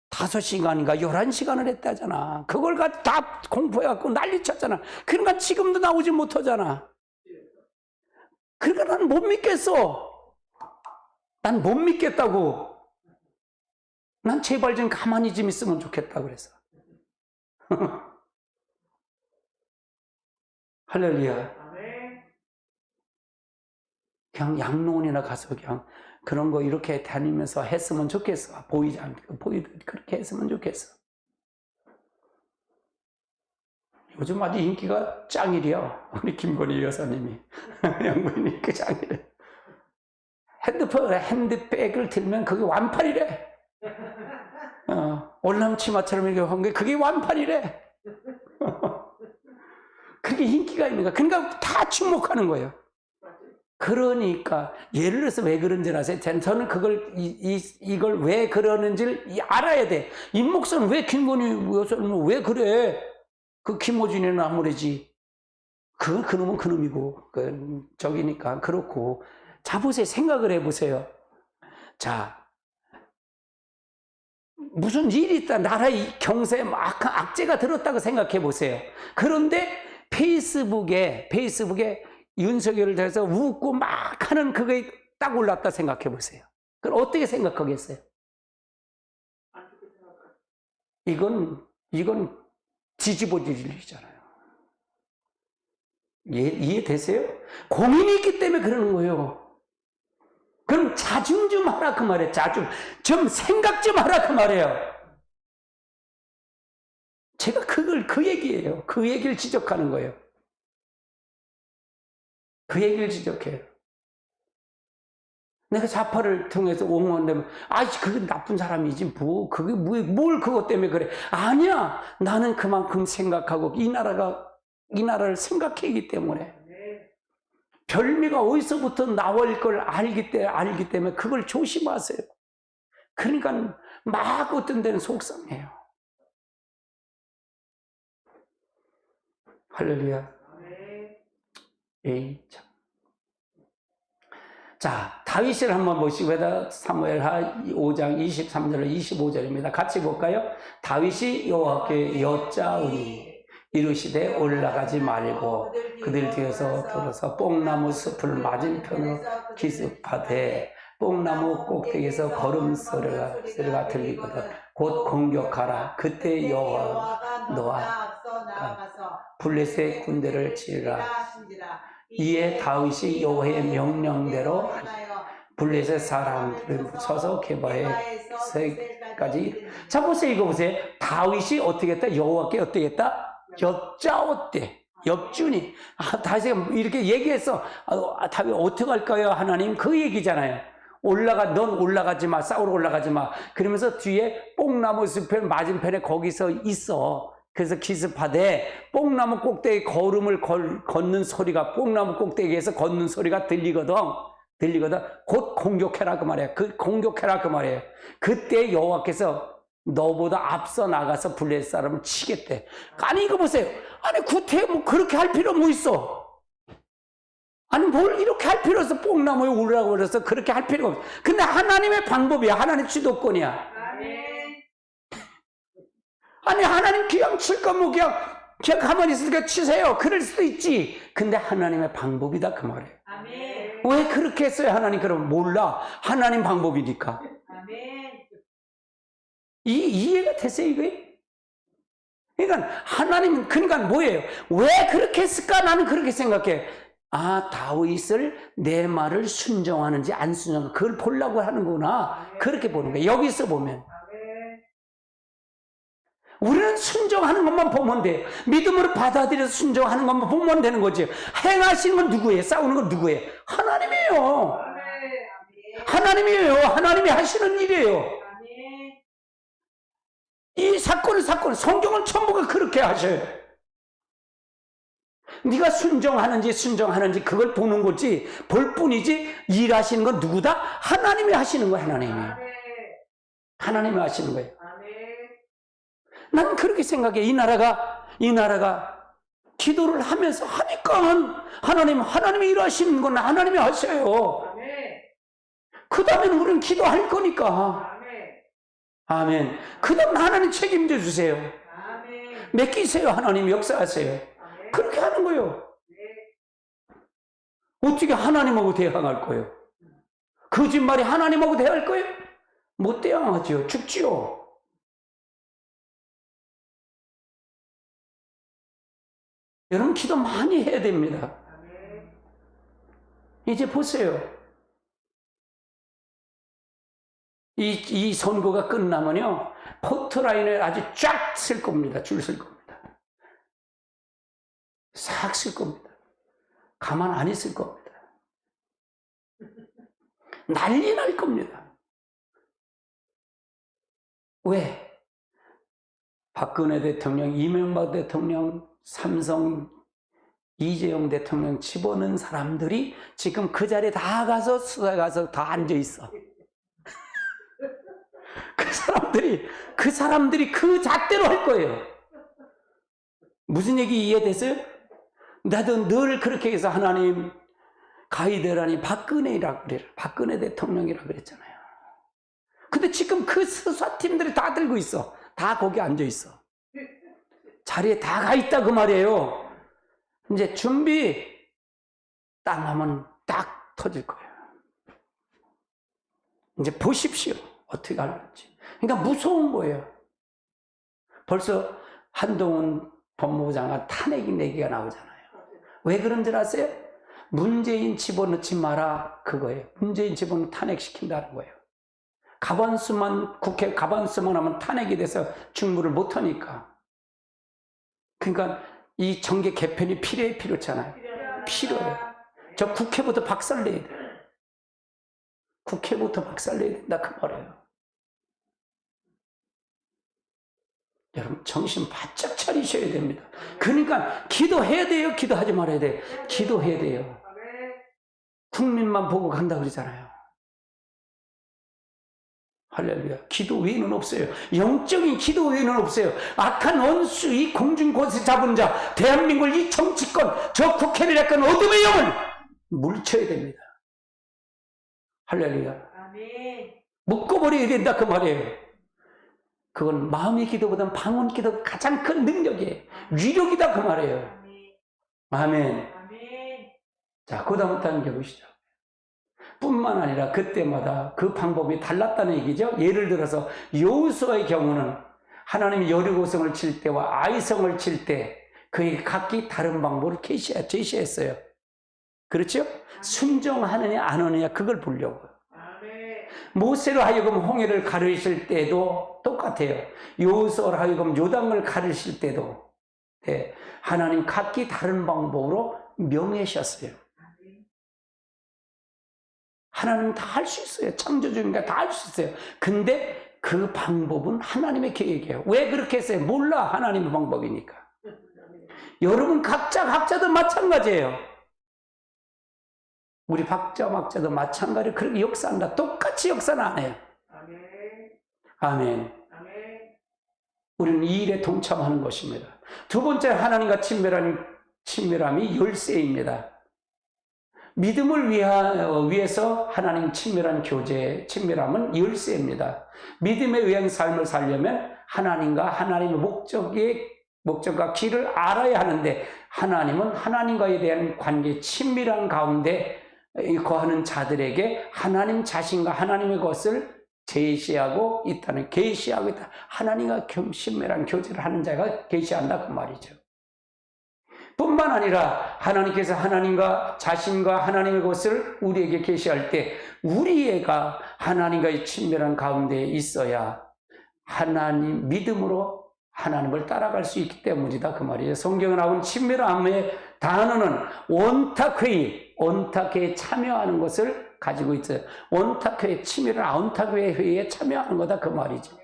5시간인가 11시간을 했다잖아. 그걸 다 공포해갖고 난리쳤잖아. 그러니까 지금도 나오지 못하잖아. 그러니까 난 못 믿겠어. 난 못 믿겠다고. 난 제발 좀 가만히 좀 있으면 좋겠다 그래서. 할렐루야. 그냥 양로원이나 가서 그냥 그런 거 이렇게 다니면서 했으면 좋겠어. 보이지 않고 그렇게 했으면 좋겠어. 요즘 아주 인기가 짱이래요. 우리 김건희 여사님이. 양반이 그 짱이래. 핸드백을 들면 그게 완판이래. 올남치마처럼 이렇게 한 게 그게 완판이래. 그게 인기가 있는 거야. 그러니까 다 주목하는 거예요. 그러니까 예를 들어서 왜 그런지 아세요? 저는 이걸 왜 그러는지를 알아야 돼. 임목선은 왜 김건희 여사는 왜 그래? 그 김어준이는 아무래지. 그놈은 그놈이고 저기니까 그렇고. 자 보세요. 생각을 해보세요. 자 무슨 일이 있다. 나라의 경세에 막 악재가 들었다고 생각해 보세요. 그런데 페이스북에 윤석열을 대해서 웃고 막 하는 그게 딱 올랐다 생각해 보세요. 그럼 어떻게 생각하겠어요? 이건 뒤집어질 일이잖아요. 이해되세요? 공인이 있기 때문에 그러는 거예요. 그럼 자중 좀 하라 그 말이에요. 자중. 좀 생각 좀 하라 그 말이에요. 얘기예요. 그 얘기를 지적하는 거예요. 그 얘기를 지적해요. 내가 좌파를 통해서 옹호한다면, 그게 나쁜 사람이지, 그게 뭘 그것 때문에 그래. 아니야! 나는 그만큼 생각하고, 이 나라를 생각하기 때문에. 별미가 어디서부터 나올 걸 알기 때문에 그걸 조심하세요. 그러니까 막 어떤 데는 속상해요. 할렐루야. 에이, 참. 자, 다윗을 한번 보시고, 사무엘하 5장 23절로 25절입니다. 같이 볼까요? 다윗이 여호와께 여짜오니 이르시되 올라가지 말고 그들 뒤에서 돌아서 뽕나무 숲을 맞은편으로 기습하되 뽕나무 꼭대기에서 걸음소리가 들리거든 곧 공격하라. 그때 여호와가 너와 블레셋의 군대를 치리라. 이에 다윗이 여호와의 명령대로 블레셋 사람들을 쳐서 게바에까지. 자, 보세요. 이거 보세요. 다윗이 어떻게 했다? 여호와께 어떻게 했다? 여짜왔대. 엽준이. 다윗이 이렇게 얘기했어. 다윗 어떻게 할까요? 하나님 그 얘기잖아요. 넌 올라가지 마. 싸우러 올라가지 마. 그러면서 뒤에 뽕나무 숲 맞은편에 거기서 있어. 그래서 기습하되 뽕나무 꼭대기 걸음을 걷는 소리가, 뽕나무 꼭대기에서 걷는 소리가 들리거든. 곧 공격해라 그 말이에요. 공격해라 그 말이에요. 그때 여호와께서 너보다 앞서 나가서 블레셋 사람을 치겠대. 아니 이거 보세요. 아니 구태 그렇게 할 필요 뭐 있어? 아니 뭘 이렇게 할 필요 없어. 뽕나무에 오르라고 그래서 그렇게 할 필요가 없어. 근데 하나님의 방법이야. 하나님 주도권이야. 아니 하나님 그냥 칠 거면 그냥 가만히 있으니까 치세요. 그럴 수도 있지. 근데 하나님의 방법이다 그 말이에요. 아멘. 왜 그렇게 했어요? 하나님 그럼 몰라. 하나님 방법이니까. 아멘. 이해가 됐어요 이게? 그러니까 하나님은 그러니까 뭐예요? 왜 그렇게 했을까? 나는 그렇게 생각해. 다윗을 내 말을 순종하는지 안 순종하는지 그걸 보려고 하는구나. 그렇게 보는 거예요. 여기서 보면. 우리는 순종하는 것만 보면 돼요. 믿음으로 받아들여서 순종하는 것만 보면 되는 거지. 행하시는 건 누구예요? 싸우는 건 누구예요? 하나님이에요. 하나님이에요. 하나님이 하시는 일이에요. 이 사건은 성경은 전부가 그렇게 하셔요. 네가 순종하는지 그걸 보는 거지, 볼 뿐이지. 일하시는 건 누구다? 하나님이 하시는 거예요. 하나님이 하시는 거예요. 난 그렇게 생각해. 이 나라가 기도를 하면서 하니까 하나님이 일하시는 건 하나님이 하셔요. 그 다음에는 우리는 기도할 거니까. 아멘. 그 다음에 하나님 책임져 주세요. 맡기세요. 하나님 역사하세요. 그렇게 하는 거예요. 어떻게 하나님하고 대항할 거예요? 거짓말이 하나님하고 대항할 거예요? 못 대항하죠. 죽지요. 여러분 기도 많이 해야 됩니다. 이제 보세요. 이 선거가 끝나면요, 포트라인을 아주 쫙 쓸 겁니다. 줄 쓸 겁니다. 싹 쓸 겁니다. 가만 안 있을 겁니다. 난리 날 겁니다. 왜? 박근혜 대통령, 이명박 대통령, 삼성, 이재용 대통령 집어넣은 사람들이 지금 그 자리에 다 가서 수사에 가서 다 앉아 있어. 그 사람들이 그 잣대로 할 거예요. 무슨 얘기 이해됐어요? 나도 늘 그렇게 해서 하나님 가이드라니 박근혜라고 그래요. 박근혜 대통령이라고 그랬잖아요. 근데 지금 그 수사팀들이 다 들고 있어. 다 거기 앉아 있어. 자리에 다 가 있다 그 말이에요. 이제 준비 딱 하면 딱 터질 거예요. 이제 보십시오. 어떻게 할지. 그러니까 무서운 거예요. 벌써 한동훈 법무부 장관 탄핵 내기가 나오잖아요. 왜 그런 줄 아세요? 문재인 집어넣지 마라 그거예요. 문재인 집어넣으면 탄핵시킨다는 거예요. 국회 가반수만 하면 탄핵이 돼서 직무를 못하니까. 그러니까 이 정계 개편이 필요하잖아요. 필요해요. 저 국회부터 박살내야 돼요. 국회부터 박살내야 된다 그 말이에요. 여러분 정신 바짝 차리셔야 됩니다. 그러니까 기도해야 돼요? 기도하지 말아야 돼요? 기도해야 돼요. 국민만 보고 간다 그러잖아요. 할렐루야. 기도 외에는 없어요. 영적인 기도 외에는 없어요. 악한 원수, 이 공중권세 잡은 자, 대한민국 이 정치권, 저 국회를 약간 어둠의 영을 물쳐야 됩니다. 할렐루야. 묶어버려야 된다 그 말이에요. 그건 마음의 기도보다는 방언 기도가 가장 큰 능력이에요. 위력이다 그 말이에요. 아멘. 자, 그 다음 당겨보시죠. 뿐만 아니라 그때마다 그 방법이 달랐다는 얘기죠. 예를 들어서 여호수아의 경우는 하나님이 여리고성을 칠 때와 아이성을 칠 때 그에게 각기 다른 방법을 제시했어요. 그렇죠? 순종하느냐 안 하느냐 그걸 보려고요. 모세로 하여금 홍해를 가르실 때도 똑같아요. 여호수아로 하여금 요단을 가르실 때도 하나님 각기 다른 방법으로 명하셨어요. 하나님은 다 할 수 있어요. 창조주니까 다 할 수 있어요. 근데 그 방법은 하나님의 계획이에요. 왜 그렇게 했어요? 몰라. 하나님의 방법이니까. 여러분 각자도 마찬가지예요. 우리 박자도 마찬가지로 그렇게 역사한다. 똑같이 역사는 안 해요. 아멘. 우리는 이 일에 동참하는 것입니다. 두 번째 하나님과 친밀함이 열쇠입니다. 믿음을 위해서 하나님 친밀한 교제, 친밀함은 열쇠입니다. 믿음에 의한 삶을 살려면 하나님과 하나님의 목적과 길을 알아야 하는데 하나님은 하나님과에 대한 관계, 친밀한 가운데 거하는 자들에게 하나님 자신과 하나님의 것을 계시하고 있다. 하나님과 친밀한 교제를 하는 자가 계시한다 그 말이죠. 뿐만 아니라 하나님께서 하나님과 자신과 하나님의 것을 우리에게 계시할 때 우리가 하나님과의 친밀한 가운데에 있어야 하나님 믿음으로 하나님을 따라갈 수 있기 때문이다 그 말이에요. 성경에 나온 친밀함의 단어는 원탁회의에 참여하는 것을 가지고 있어요. 원탁회의 회의에 참여하는 거다 그 말이죠.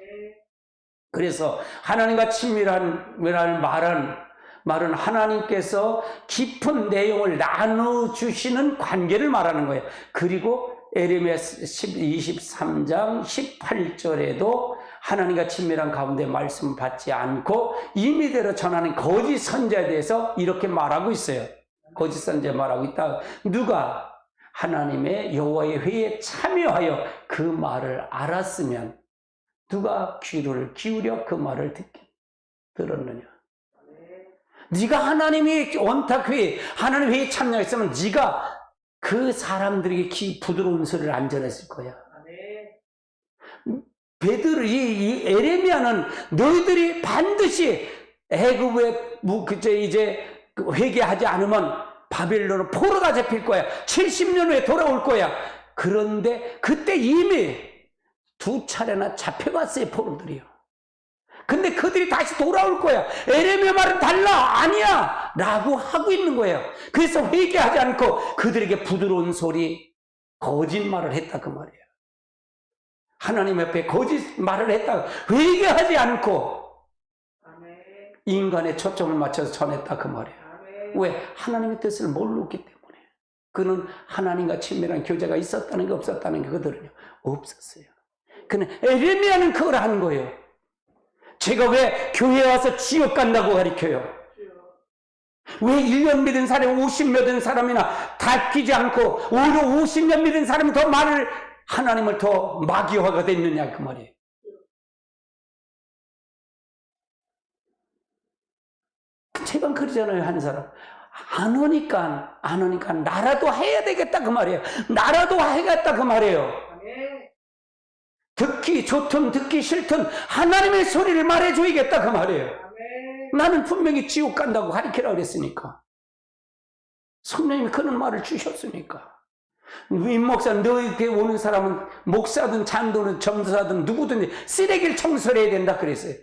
그래서 하나님과 친밀한이라는 말은 하나님께서 깊은 내용을 나눠주시는 관계를 말하는 거예요. 그리고 에레미야 23장 18절에도 하나님과 친밀한 가운데 말씀 받지 않고 임의대로 전하는 거짓 선자에 대해서 이렇게 말하고 있어요. 거짓 선자 말하고 있다. 누가 하나님의 여호와의 회의에 참여하여 그 말을 알았으면 누가 귀를 기울여 그 말을 들었느냐. 네가 하나님의 원탁회의, 하나님 회의에 참여했으면 네가 그 사람들에게 부드러운 소리를 안 전했을 거야. 이 에레미야는 너희들이 반드시 애굽에 이제 회개하지 않으면 바벨론으로 포로가 잡힐 거야. 70년 후에 돌아올 거야. 그런데 그때 이미 2차례나 잡혀갔어요, 포로들이요. 근데 그들이 다시 돌아올 거야. 에레미야 말은 달라. 아니야. 라고 하고 있는 거예요. 그래서 회개하지 않고 그들에게 부드러운 소리, 거짓말을 했다 그 말이에요. 하나님 옆에 거짓말을 했다. 회개하지 않고 인간의 초점을 맞춰서 전했다 그 말이에요. 왜? 하나님의 뜻을 모르기 때문에. 그는 하나님과 친밀한 교제가 있었다는 게 없었다는 게 그들은요 없었어요. 근데 에레미야는 그걸 한 거예요. 제가 왜 교회에 와서 지옥 간다고 가르쳐요? 왜 1년 믿은 사람이 50 믿은 사람이나 닦이지 않고 오히려 50년 믿은 사람이 더 하나님을 더 마귀화가 됐느냐 그 말이에요. 제가 그러잖아요. 한 사람 안 오니까 나라도 해야 되겠다 그 말이에요. 나라도 하겠다 그 말이에요. 듣기 좋든 듣기 싫든 하나님의 소리를 말해줘야겠다 그 말이에요. 나는 분명히 지옥 간다고 가르치라고 그랬으니까. 성령님이 그런 말을 주셨으니까. 임목사 너에게 오는 사람은 목사든 장로든 점사든 누구든지 쓰레기를 청소를 해야 된다 그랬어요.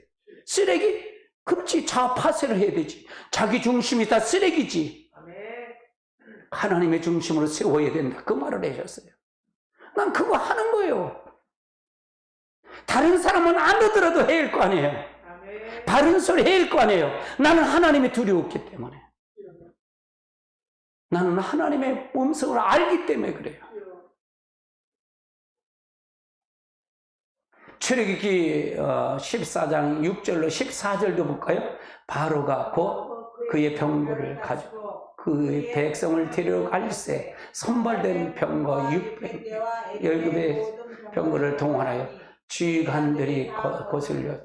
쓰레기? 그렇지. 자아파쇄를 해야 되지. 자기 중심이 다 쓰레기지. 하나님의 중심으로 세워야 된다. 그 말을 하셨어요. 난 그거 하는 거예요. 다른 사람은 안 얻더라도 해야 할 거 아니에요. 바른 소리 해야 할 거 아니에요. 나는 하나님이 두려웠기 때문에. 나는 하나님의 음성을 알기 때문에 그래요. 출애굽기 14장 6절로 14절도 볼까요? 바로가 곧 그의 병거를 가지고 그의 백성을 데려갈새 선발된 병거 600의 병거를 동원하여 주관들이 거슬려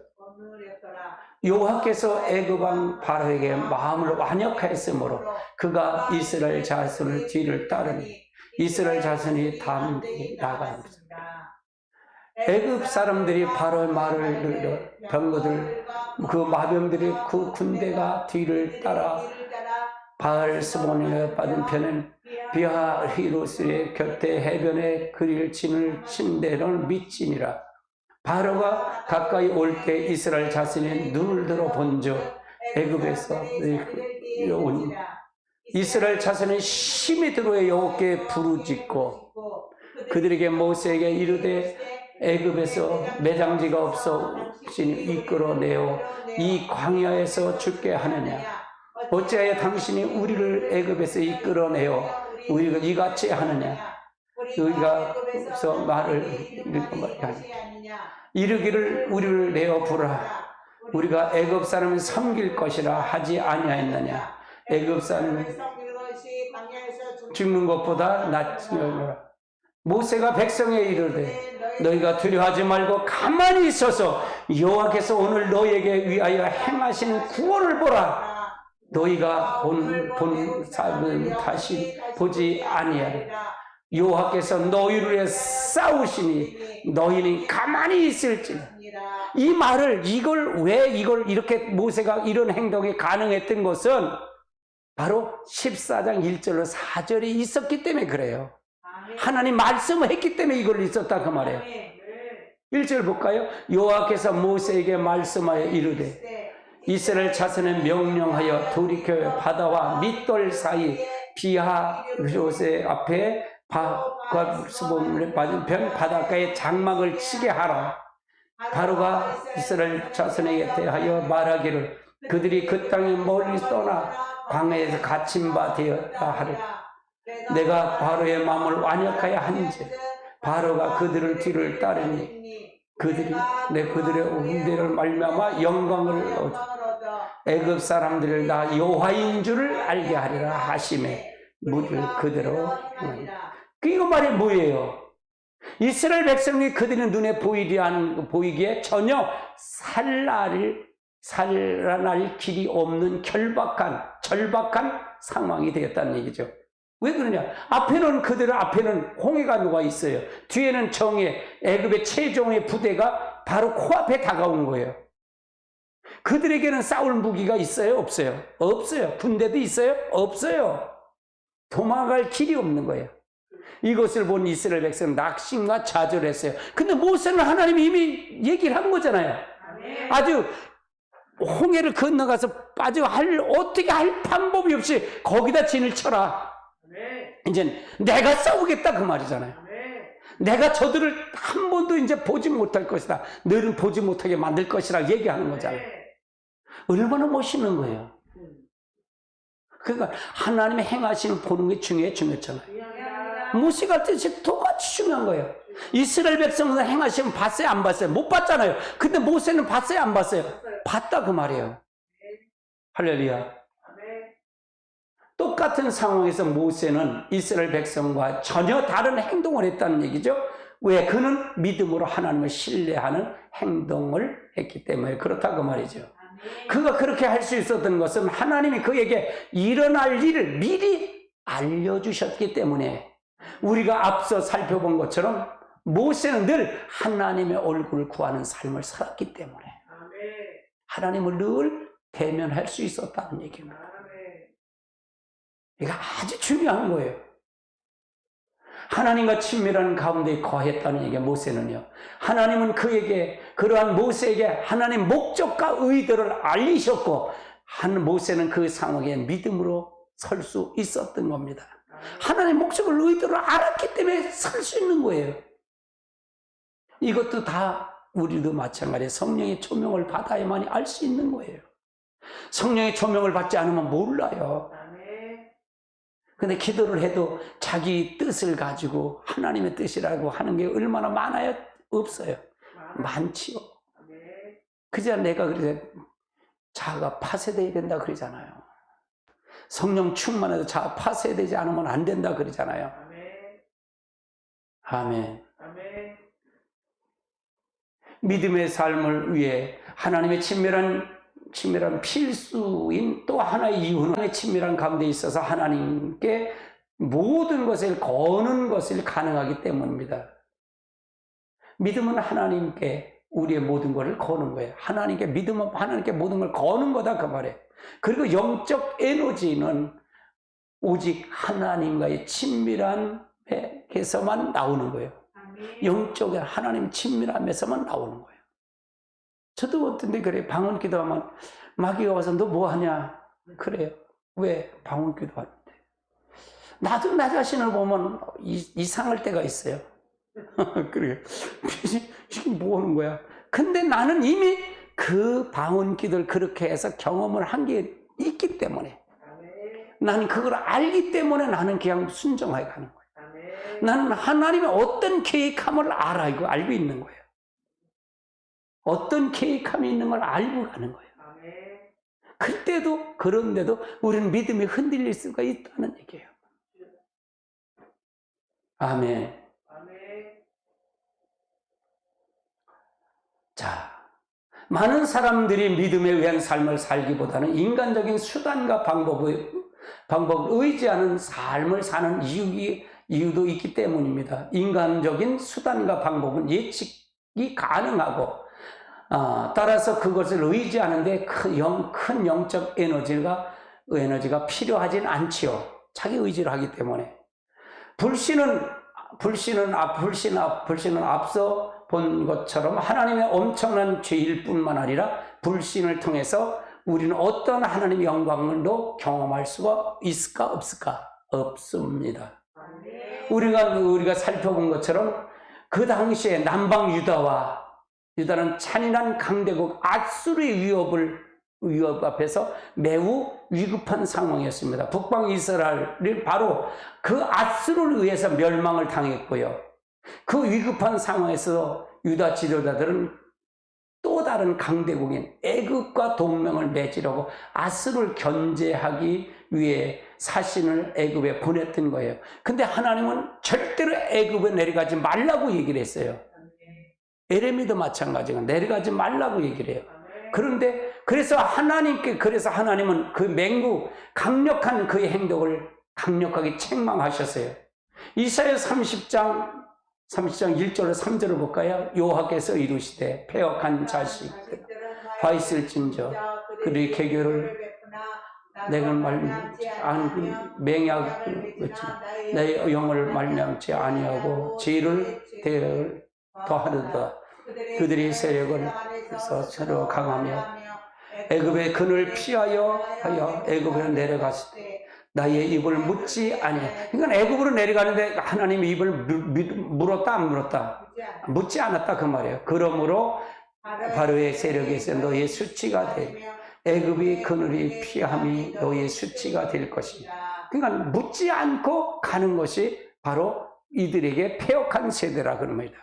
여호와께서 애굽왕 바로에게 마음을 완역하였으므로 그가 이스라엘 자손을 뒤를 따르니 이스라엘 자손이 담대히 나가었습니다. 애굽 사람들이 바로의 말을 들려 병거들 그 마병들이 그 군대가 뒤를 따라 바알스본에 맞은편은 비하히로스의 곁에 해변에 그릴 진을 친 데를 밑지니라. 바로가 가까이 올 때 이스라엘 자신이 눈을 들어 본즉 애굽에서 온 이스라엘 자손이 심히 들어와 여호와께 부르짖고 그들에게 모세에게 이르되 애굽에서 매장지가 없어 이끌어내어 이 광야에서 죽게 하느냐 어찌하여 당신이 우리를 애굽에서 이끌어내어 우리가 이같이 하느냐 여기가서 말을 이르기를 우리를 내어 부라 우리가 애굽 사람을 섬길 것이라 하지 아니하였느냐 애굽 사람은 죽는 것보다 낫지니라. 모세가 백성에 이르되 너희가 두려워하지 말고 가만히 있어서 여호와께서 오늘 너희에게 위하여 행하시는 구원을 보라. 너희가 본 삶은 다시 보지 아니하리라. 여호와께서 너희를 위해 싸우시니 너희는 가만히 있을지라. 이 말을 이걸 이렇게 모세가 이런 행동이 가능했던 것은 바로 14장 1절로 4절이 있었기 때문에 그래요. 하나님 말씀을 했기 때문에 이걸 있었다 그 말이에요. 1절 볼까요? 여호와께서 모세에게 말씀하여 이르되 이스라엘 자손을 명령하여 돌이켜 바다와 밑돌 사이 비하히로스 앞에 바알스본에 맞은편 바닷가에 장막을 치게 하라. 바로가 이스라엘 자손에게 대하여 말하기를 그들이 그 땅에 멀리 떠나 광야에서 갇힌 바 되었다 하리라. 내가 바로의 마음을 완역하여 한즉 바로가 그들을 뒤를 따르니 그들이 그들의 은혜를 말미암아 영광을 얻어 애굽 사람들을 나 여호와인 줄을 알게 하리라 하심에 무들 그대로 이거 말이 뭐예요? 이스라엘 백성이 그들의 눈에 보이기에 전혀 살아날 길이 없는 절박한 상황이 되었다는 얘기죠. 왜 그러냐? 앞에는 홍해가 녹아 있어요. 뒤에는 애굽의 최종의 부대가 바로 코앞에 다가온 거예요. 그들에게는 싸울 무기가 있어요? 없어요? 없어요. 군대도 있어요? 없어요. 도망갈 길이 없는 거예요. 이것을 본 이스라엘 백성은 낙심과 좌절했어요. 근데 모세는 하나님이 이미 얘기를 한 거잖아요. 아주 홍해를 건너가서 어떻게 할 방법이 없이 거기다 진을 쳐라. 이제 내가 싸우겠다 그 말이잖아요. 내가 저들을 한 번도 이제 보지 못할 것이다. 너는 보지 못하게 만들 것이라 얘기하는 거잖아요. 얼마나 멋있는 거예요. 그러니까 하나님의 행하시는 보는 게 중요했잖아요. 모세가 뜻이 똑같이 중요한 거예요. 이스라엘 백성은 행하시면 봤어요? 안 봤어요? 못 봤잖아요. 근데 모세는 봤어요? 안 봤어요? 봤다 그 말이에요. 할렐루야. 똑같은 상황에서 모세는 이스라엘 백성과 전혀 다른 행동을 했다는 얘기죠. 왜? 그는 믿음으로 하나님을 신뢰하는 행동을 했기 때문에 그렇다고 말이죠. 그가 그렇게 할 수 있었던 것은 하나님이 그에게 일어날 일을 미리 알려주셨기 때문에 우리가 앞서 살펴본 것처럼 모세는 늘 하나님의 얼굴을 구하는 삶을 살았기 때문에 하나님을 늘 대면할 수 있었다는 얘기입니다. 이게 아주 중요한 거예요. 하나님과 친밀한 가운데 거했다는 얘기. 모세는요, 하나님은 그에게, 그러한 모세에게 하나님 목적과 의도를 알리셨고, 모세는 그 상황에 믿음으로 설 수 있었던 겁니다. 하나님 목적을, 의도를 알았기 때문에 설 수 있는 거예요. 이것도 다 우리도 마찬가지예요. 성령의 조명을 받아야만이 알 수 있는 거예요. 성령의 조명을 받지 않으면 몰라요. 근데 기도를 해도 자기 뜻을 가지고 하나님의 뜻이라고 하는 게 얼마나 많아요? 없어요. 많지요. 그저 내가 그래서 자아가 파쇄되어야 된다 그러잖아요. 성령 충만해도 자아 파쇄되지 않으면 안 된다 그러잖아요. 아멘. 믿음의 삶을 위해 하나님의 친밀한 필수인 또 하나의 이유는 친밀한 가운데 있어서 하나님께 모든 것을 거는 것을 가능하기 때문입니다. 믿음은 하나님께 우리의 모든 것을 거는 거예요. 하나님께 믿음은 하나님께 모든 걸 거는 거다 그 말이에요. 그리고 영적 에너지는 오직 하나님과의 친밀함에서만 나오는 거예요. 영적인 하나님 친밀함에서만 나오는 거예요. 저도 어떤데 그래요. 방언 기도하면 마귀가 와서 너 뭐 하냐? 그래요. 왜? 방언 기도하는데. 나도 나 자신을 보면 이상할 때가 있어요. 그래요. 지금 뭐 하는 거야? 근데 나는 이미 그 방언 기도를 그렇게 해서 경험을 한 게 있기 때문에, 나는 그걸 알기 때문에 나는 그냥 순종하게 가는 거예요. 나는 하나님의 어떤 계획함을 알고 있는 거예요. 어떤 계획함이 있는 걸 알고 가는 거예요. 그런데도 우리는 믿음이 흔들릴 수가 있다는 얘기예요. 아멘. 자, 많은 사람들이 믿음에 의한 삶을 살기보다는 인간적인 수단과 방법을 의지하는 삶을 사는 이유도 있기 때문입니다. 인간적인 수단과 방법은 예측이 가능하고, 따라서 그것을 의지하는데 큰 영적 에너지가 필요하진 않지요. 자기 의지를 하기 때문에. 불신은 앞서 본 것처럼 하나님의 엄청난 죄일 뿐만 아니라 불신을 통해서 우리는 어떤 하나님의 영광을도 경험할 수가 있을까 없을까? 없습니다. 우리가 살펴본 것처럼 그 당시에 남방 유다는 잔인한 강대국 아수르의 위협 앞에서 매우 위급한 상황이었습니다. 북방 이스라엘이 바로 그 아수르에 의해서 멸망을 당했고요. 그 위급한 상황에서 유다 지도자들은 또 다른 강대국인 애굽과 동맹을 맺으려고 아수르를 견제하기 위해 사신을 애굽에 보냈던 거예요. 근데 하나님은 절대로 애굽에 내려가지 말라고 얘기를 했어요. 에레미도 마찬가지가 내려가지 말라고 얘기를 해요. 그런데 그래서 하나님은 그 강력한 그의 행동을 강력하게 책망하셨어요. 이사야 30장 1절로 3절을 볼까요? 여호와께서 이루시되 패역한 자식 화 있을진저 그들의 계교를 내가 말미암지 않은 맹약을 내 영을 말미암지 아니하고 죄를 더하는다. 그들이 세력을 서로 강하며 애굽의 근을 피하여 애굽으로 내려갔을 나의 입을 묻지 아니해. 그러니까 애굽으로 내려가는데 하나님의 입을 물었다 안 물었다? 묻지 않았다 그 말이에요. 그러므로 바로의 세력에서 너의 수치가 되며 애굽의 그늘이 피함이 너의 수치가 될 것이다. 그러니까 묻지 않고 가는 것이 바로 이들에게 패역한 세대라 그런 겁니다.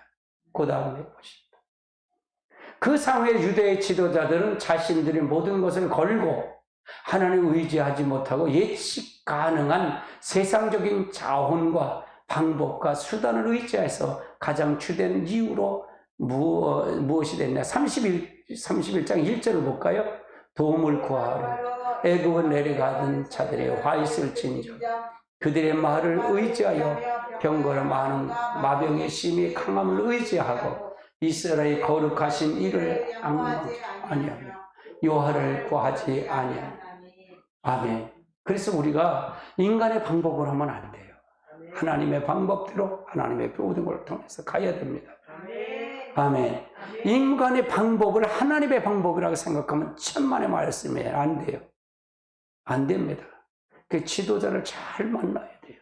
그 다음에 보십니다. 그 상황에 유대의 지도자들은 자신들의 모든 것을 걸고 하나님을 의지하지 못하고 예측 가능한 세상적인 자원과 방법과 수단을 의지해서 가장 주된 이유로 무엇이 됐냐? 31장 1절을 볼까요? 도움을 구하러 애굽을 내려가던 자들의 화 있을진저 그들의 말을 의지하여 병거를 많은 마병의 심히 강함을 의지하고 이스라엘의 거룩하신 이를 아니하며 여호와를 구하지 아니하며. 아멘. 그래서 우리가 인간의 방법을 하면 안 돼요. 하나님의 방법대로 하나님의 모든 걸 통해서 가야 됩니다. 아멘. 인간의 방법을 하나님의 방법이라고 생각하면 천만의 말씀이에요. 안 돼요. 안 됩니다. 그 지도자를 잘 만나야 돼요.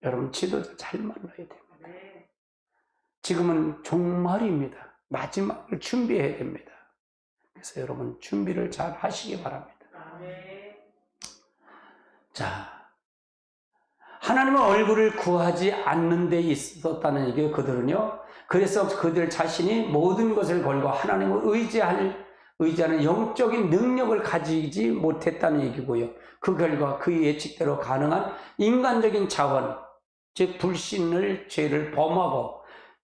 여러분, 지도자 잘 만나야 됩니다. 지금은 종말입니다. 마지막을 준비해야 됩니다. 그래서 여러분, 준비를 잘 하시기 바랍니다. 자, 하나님의 얼굴을 구하지 않는 데 있었다는 얘기예요. 그들은요. 그래서 그들 자신이 모든 것을 걸고 하나님을 의지하는 영적인 능력을 가지지 못했다는 얘기고요. 그 결과 그 예측대로 가능한 인간적인 자원, 즉 불신을 죄를 범하고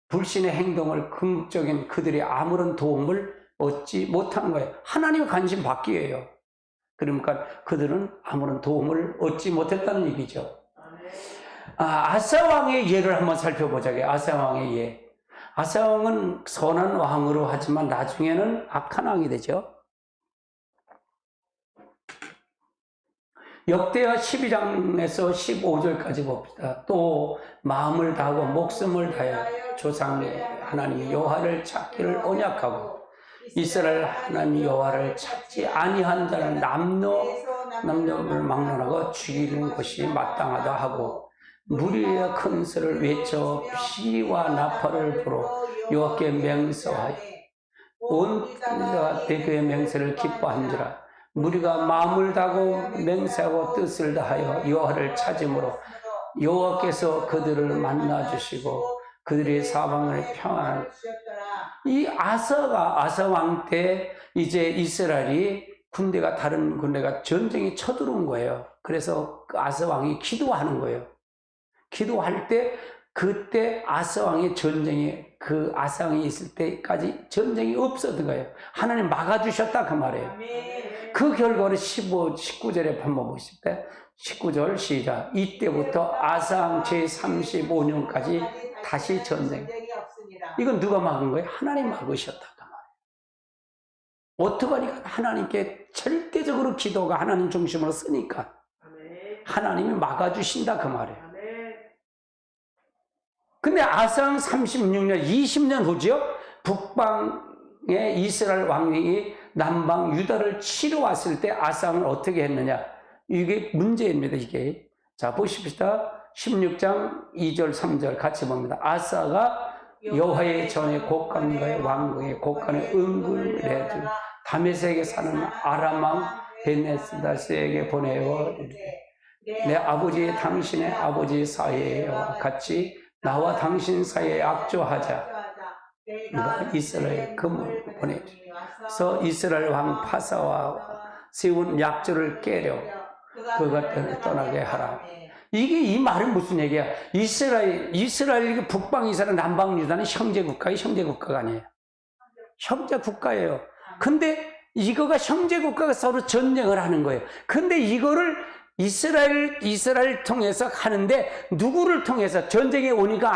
불신의 행동을 궁극적인 그들이 아무런 도움을 얻지 못한 거예요. 하나님의 관심 받기예요. 그러니까 그들은 아무런 도움을 얻지 못했다는 얘기죠. 아사 왕의 예를 한번 살펴보자고요. 아사 왕의 예. 아사 왕은 선한 왕으로 하지만 나중에는 악한 왕이 되죠. 역대하 12장에서 15절까지 봅시다. 또 마음을 다하고 목숨을 다하여 조상의 하나님 여호와를 찾기를 언약하고 이스라엘 하나님 여호와를 찾지 아니한 자는 남녀를 막론하고 죽이는 것이 마땅하다 하고 무리의 큰 소를 외쳐 피와 나팔을 불어 여호와께 맹세하여 온 자가 그의 맹세를 기뻐한지라. 무리가 마음을 다하고 맹세하고 뜻을 다하여 여호와를 찾음으로 여호와께서 그들을 만나 주시고 그들의 사방을 평안하게. 이 아사 왕 때 이제 이스라엘이 다른 군대가 전쟁에 쳐들어온 거예요. 그래서 그 아사 왕이 기도하는 거예요. 기도할 때 그때 아사 왕의 전쟁에 그 아사 왕이 있을 때까지 전쟁이 없었던 거예요. 하나님 막아주셨다 그 말이에요. 그 결과를 19절에 한번 보십시오. 19절 시작. 이때부터 아사 왕 제35년까지 다시 전쟁. 이건 누가 막은 거예요? 하나님 막으셨다 그 말이에요. 어떻게 하니까 하나님께 절대적으로 기도가 하나님 중심으로 쓰니까 하나님이 막아주신다 그 말이에요. 근데 아상 36년, 20년 후죠. 북방의 이스라엘 왕이 남방 유다를 치러 왔을 때 아상은 어떻게 했느냐. 이게 문제입니다, 이게. 자, 보십시다. 16장 2절, 3절 같이 봅니다. 아사가 여호와의 전에 곡간과의 왕궁의 곡간에 은근을 내주 다메섹에 사는 아람 왕 베네스다스에게 보내어 내 아버지 당신의 아버지 사이와 같이 나와 당신 사이에 악조하자. 그러니까 이스라엘 금을 보내서 이스라엘 왕 파사와 세운 약조를 깨려 그것들을 떠나게 하라. 이 말은 무슨 얘기야? 이스라엘 북방 이스라엘 남방 유다는 형제국가가 아니에요. 형제국가예요. 근데 이거가 형제국가가 서로 전쟁을 하는 거예요. 근데 이거를 이스라엘 통해서 하는데 누구를 통해서 전쟁에 오니까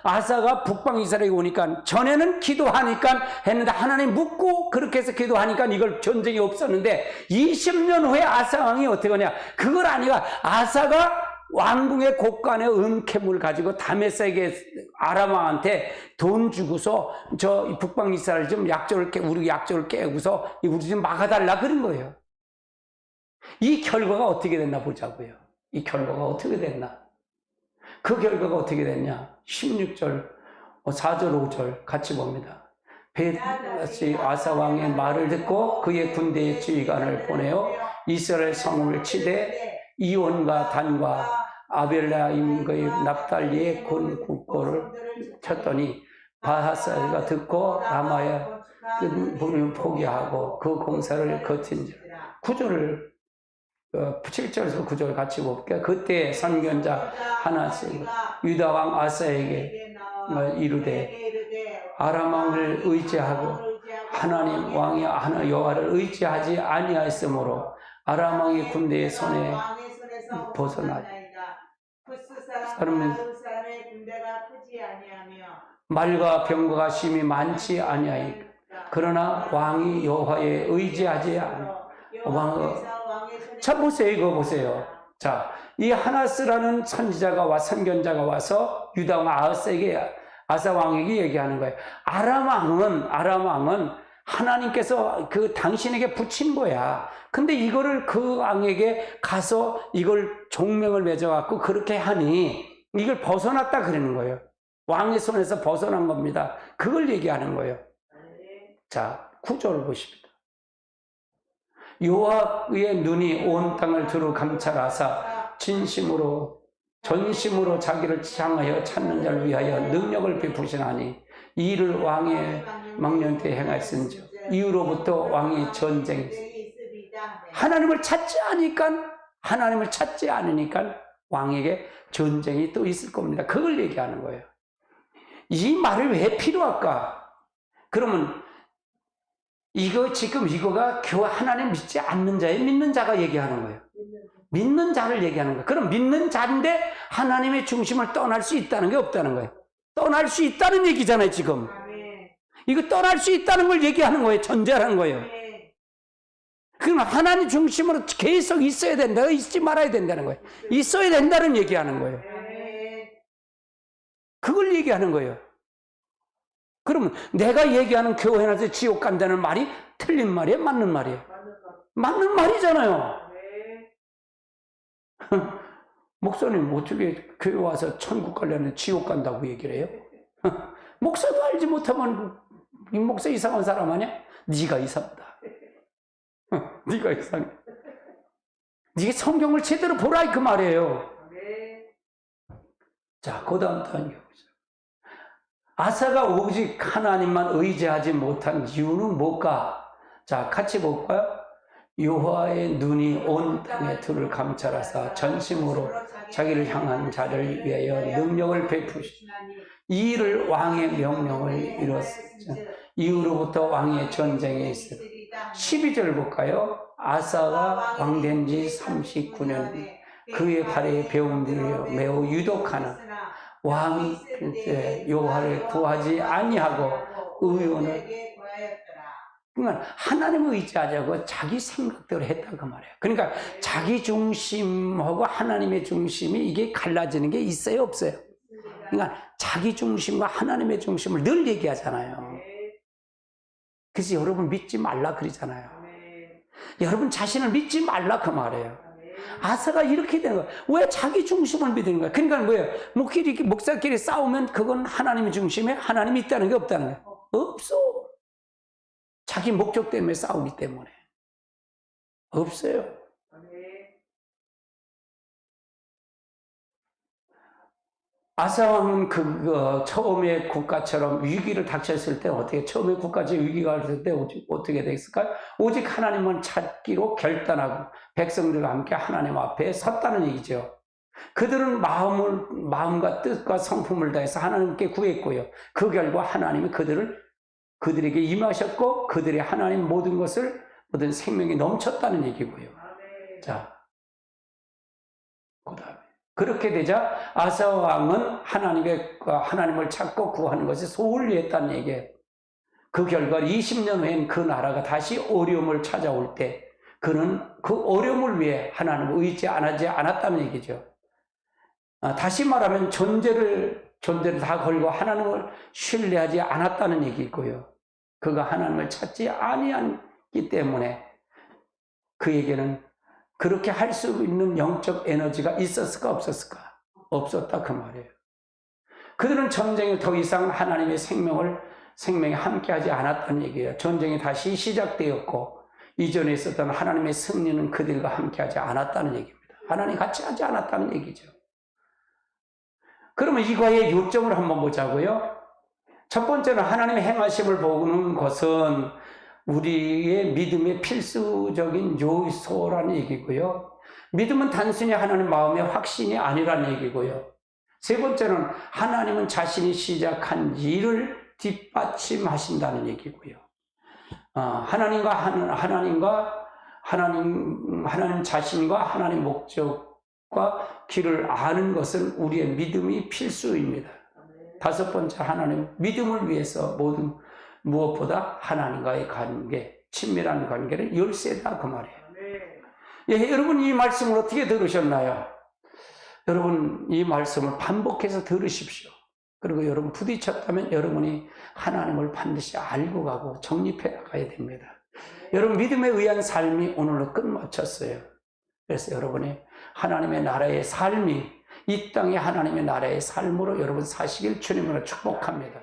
아사가 북방 이스라엘에 오니까 전에는 기도하니까 했는데 하나님 묻고 그렇게 해서 기도하니까 이걸 전쟁이 없었는데 20년 후에 아사 왕이 어떻게 하냐? 그걸 아니가 아사가 왕궁의 곡간에 은캐물 가지고 다메섹의 아람 왕한테 돈 주고서 저 북방 이스라엘 좀 우리 약조를 깨고서 우리 좀 막아달라 그런 거예요. 이 결과가 어떻게 됐나 보자고요. 이 결과가 어떻게 됐나? 그 결과가 어떻게 됐냐? 16절, 4절, 5절 같이 봅니다. 베다시 아사 왕의 말을 듣고 그의 군대의 지휘관을 보내어 이스라엘 성을 치되 이온과 단과 아벨라임의 납달리의 군 국고를 쳤더니 바하사가 듣고 라마의 문을 포기하고 그 공사를 거친지라. 7절에서 9절 같이 볼게요. 그때 선견자 하나씩 유다 왕 아사에게 이르되 아람 왕을 의지하고 하나님 왕이 하나 여호와를 의지하지 아니하였으므로 아람 왕의 군대의 손에 벗어나지. 말과 병거가 심히 많지 아니하니까. 그러나 왕이 여호와에 의지하지 않아. 자, 보세요. 이거 보세요. 자, 이 하나스라는 선지자가 선견자가 와서 유다 왕 아사 왕에게 얘기하는 거예요. 아람 왕은 하나님께서 그 당신에게 붙인 거야. 근데 이거를 그 왕에게 가서 이걸 종명을 맺어갖고 그렇게 하니 이걸 벗어났다 그러는 거예요. 왕의 손에서 벗어난 겁니다. 그걸 얘기하는 거예요. 자, 9절을 보십니다. 여호와의 눈이 온 땅을 두루 감찰하사 전심으로 자기를 향하여 찾는 자를 위하여 능력을 베푸시나니 이를 왕의 망년 때 행하였은즉 이후로부터 왕이 전쟁 하나님을 찾지 않으니까 왕에게 전쟁이 또 있을 겁니다. 그걸 얘기하는 거예요. 이 말을 왜 필요할까? 그러면 이거가 하나님 믿지 않는 믿는 자가 얘기하는 거예요. 믿는 자를 얘기하는 거예요. 그럼 믿는 자인데 하나님의 중심을 떠날 수 있다는 게 없다는 거예요. 떠날 수 있다는 얘기잖아요, 지금. 이거 떠날 수 있다는 걸 얘기하는 거예요. 전제하는 거예요. 그럼 하나님 중심으로 계속 있어야 된다. 있지 말아야 된다는 거예요. 있어야 된다는 얘기하는 거예요. 그걸 얘기하는 거예요. 그러면 내가 얘기하는 교회 나서 지옥 간다는 말이 틀린 말이에요? 맞는 말이에요? 맞는 말이잖아요. 목사님 어떻게 교회 와서 천국 가려면 지옥 간다고 얘기를 해요? 목사도 알지 못하면 이 목사 이상한 사람 아니야? 네가 이상하다. 네가 이상해. 네가 성경을 제대로 보라 그 말이에요. 자, 그 다음 단계 보자. 아사가 오직 하나님만 의지하지 못한 이유는 뭘까? 자, 같이 볼까요? 여호와의 눈이 온 땅의 들을 감찰하사 전심으로 자기를 향한 자를 위하여 능력을 베푸시니 이 일을 왕의 명령을 이뤘으며 이후로부터 왕의 전쟁에 있으라. 12절 볼까요? 아사가 왕된 지 39년 그의 발에 배움들이 매우 유독하나 왕이 여호와를 구하지 아니하고 의논을 그러니까 하나님을 의지하자고 자기 생각대로 했다 그 말이에요. 그러니까 자기 중심하고 하나님의 중심이 이게 갈라지는 게 있어요, 없어요? 그러니까 자기 중심과 하나님의 중심을 늘 얘기하잖아요. 그래서 여러분 믿지 말라 그러잖아요. 여러분 자신을 믿지 말라 그 말이에요. 아사가 이렇게 되는 거예요. 왜 자기 중심을 믿는 거예요? 그러니까 뭐예요? 목사끼리 싸우면 그건 하나님의 중심에 하나님이 있다는 게 없다는 거예요. 없어. 자기 목적 때문에 싸우기 때문에. 없어요. 아사 왕은 처음에 국가처럼 위기를 닥쳤을 때 처음에 국가적 위기가 왔을 때 어떻게 됐을까요? 오직 하나님만 찾기로 결단하고 백성들과 함께 하나님 앞에 섰다는 얘기죠. 그들은 마음과 뜻과 성품을 다해서 하나님께 구했고요. 그 결과 하나님이 그들에게 임하셨고 그들의 하나님 모든 생명이 넘쳤다는 얘기고요. 자, 그 다음에 그렇게 되자 아사 왕은 하나님을 찾고 구하는 것이 소홀히 했다는 얘기예요. 그 결과 20년 후엔 그 나라가 다시 어려움을 찾아올 때 그는 그 어려움을 위해 하나님을 의지하지 않았다는 얘기죠. 다시 말하면 존재를 다 걸고 하나님을 신뢰하지 않았다는 얘기고요. 그가 하나님을 찾지 아니하기 때문에 그에게는 그렇게 할 수 있는 영적 에너지가 있었을까 없었을까? 없었다 그 말이에요. 그들은 전쟁에 더 이상 하나님의 생명에 함께하지 않았다는 얘기예요. 전쟁이 다시 시작되었고 이전에 있었던 하나님의 승리는 그들과 함께하지 않았다는 얘기입니다. 하나님 같이 하지 않았다는 얘기죠. 그러면 이거의 요점을 한번 보자고요. 첫 번째는 하나님의 행하심을 보는 것은 우리의 믿음의 필수적인 요소라는 얘기고요. 믿음은 단순히 하나님 마음의 확신이 아니라는 얘기고요. 세 번째는 하나님은 자신이 시작한 일을 뒷받침하신다는 얘기고요. 하나님 자신과 하나님 목적과 길을 아는 것은 우리의 믿음이 필수입니다. 다섯 번째, 하나님 믿음을 위해서 무엇보다 하나님과의 관계, 친밀한 관계를 열쇠다 그 말이에요. 예, 여러분 이 말씀을 어떻게 들으셨나요? 여러분 이 말씀을 반복해서 들으십시오. 그리고 여러분 부딪혔다면 여러분이 하나님을 반드시 알고 가고 정립해 나가야 됩니다. 여러분 믿음에 의한 삶이 오늘로 끝마쳤어요. 그래서 여러분이 하나님의 나라의 삶이 이 땅의 하나님의 나라의 삶으로 여러분 사시길 주님으로 축복합니다.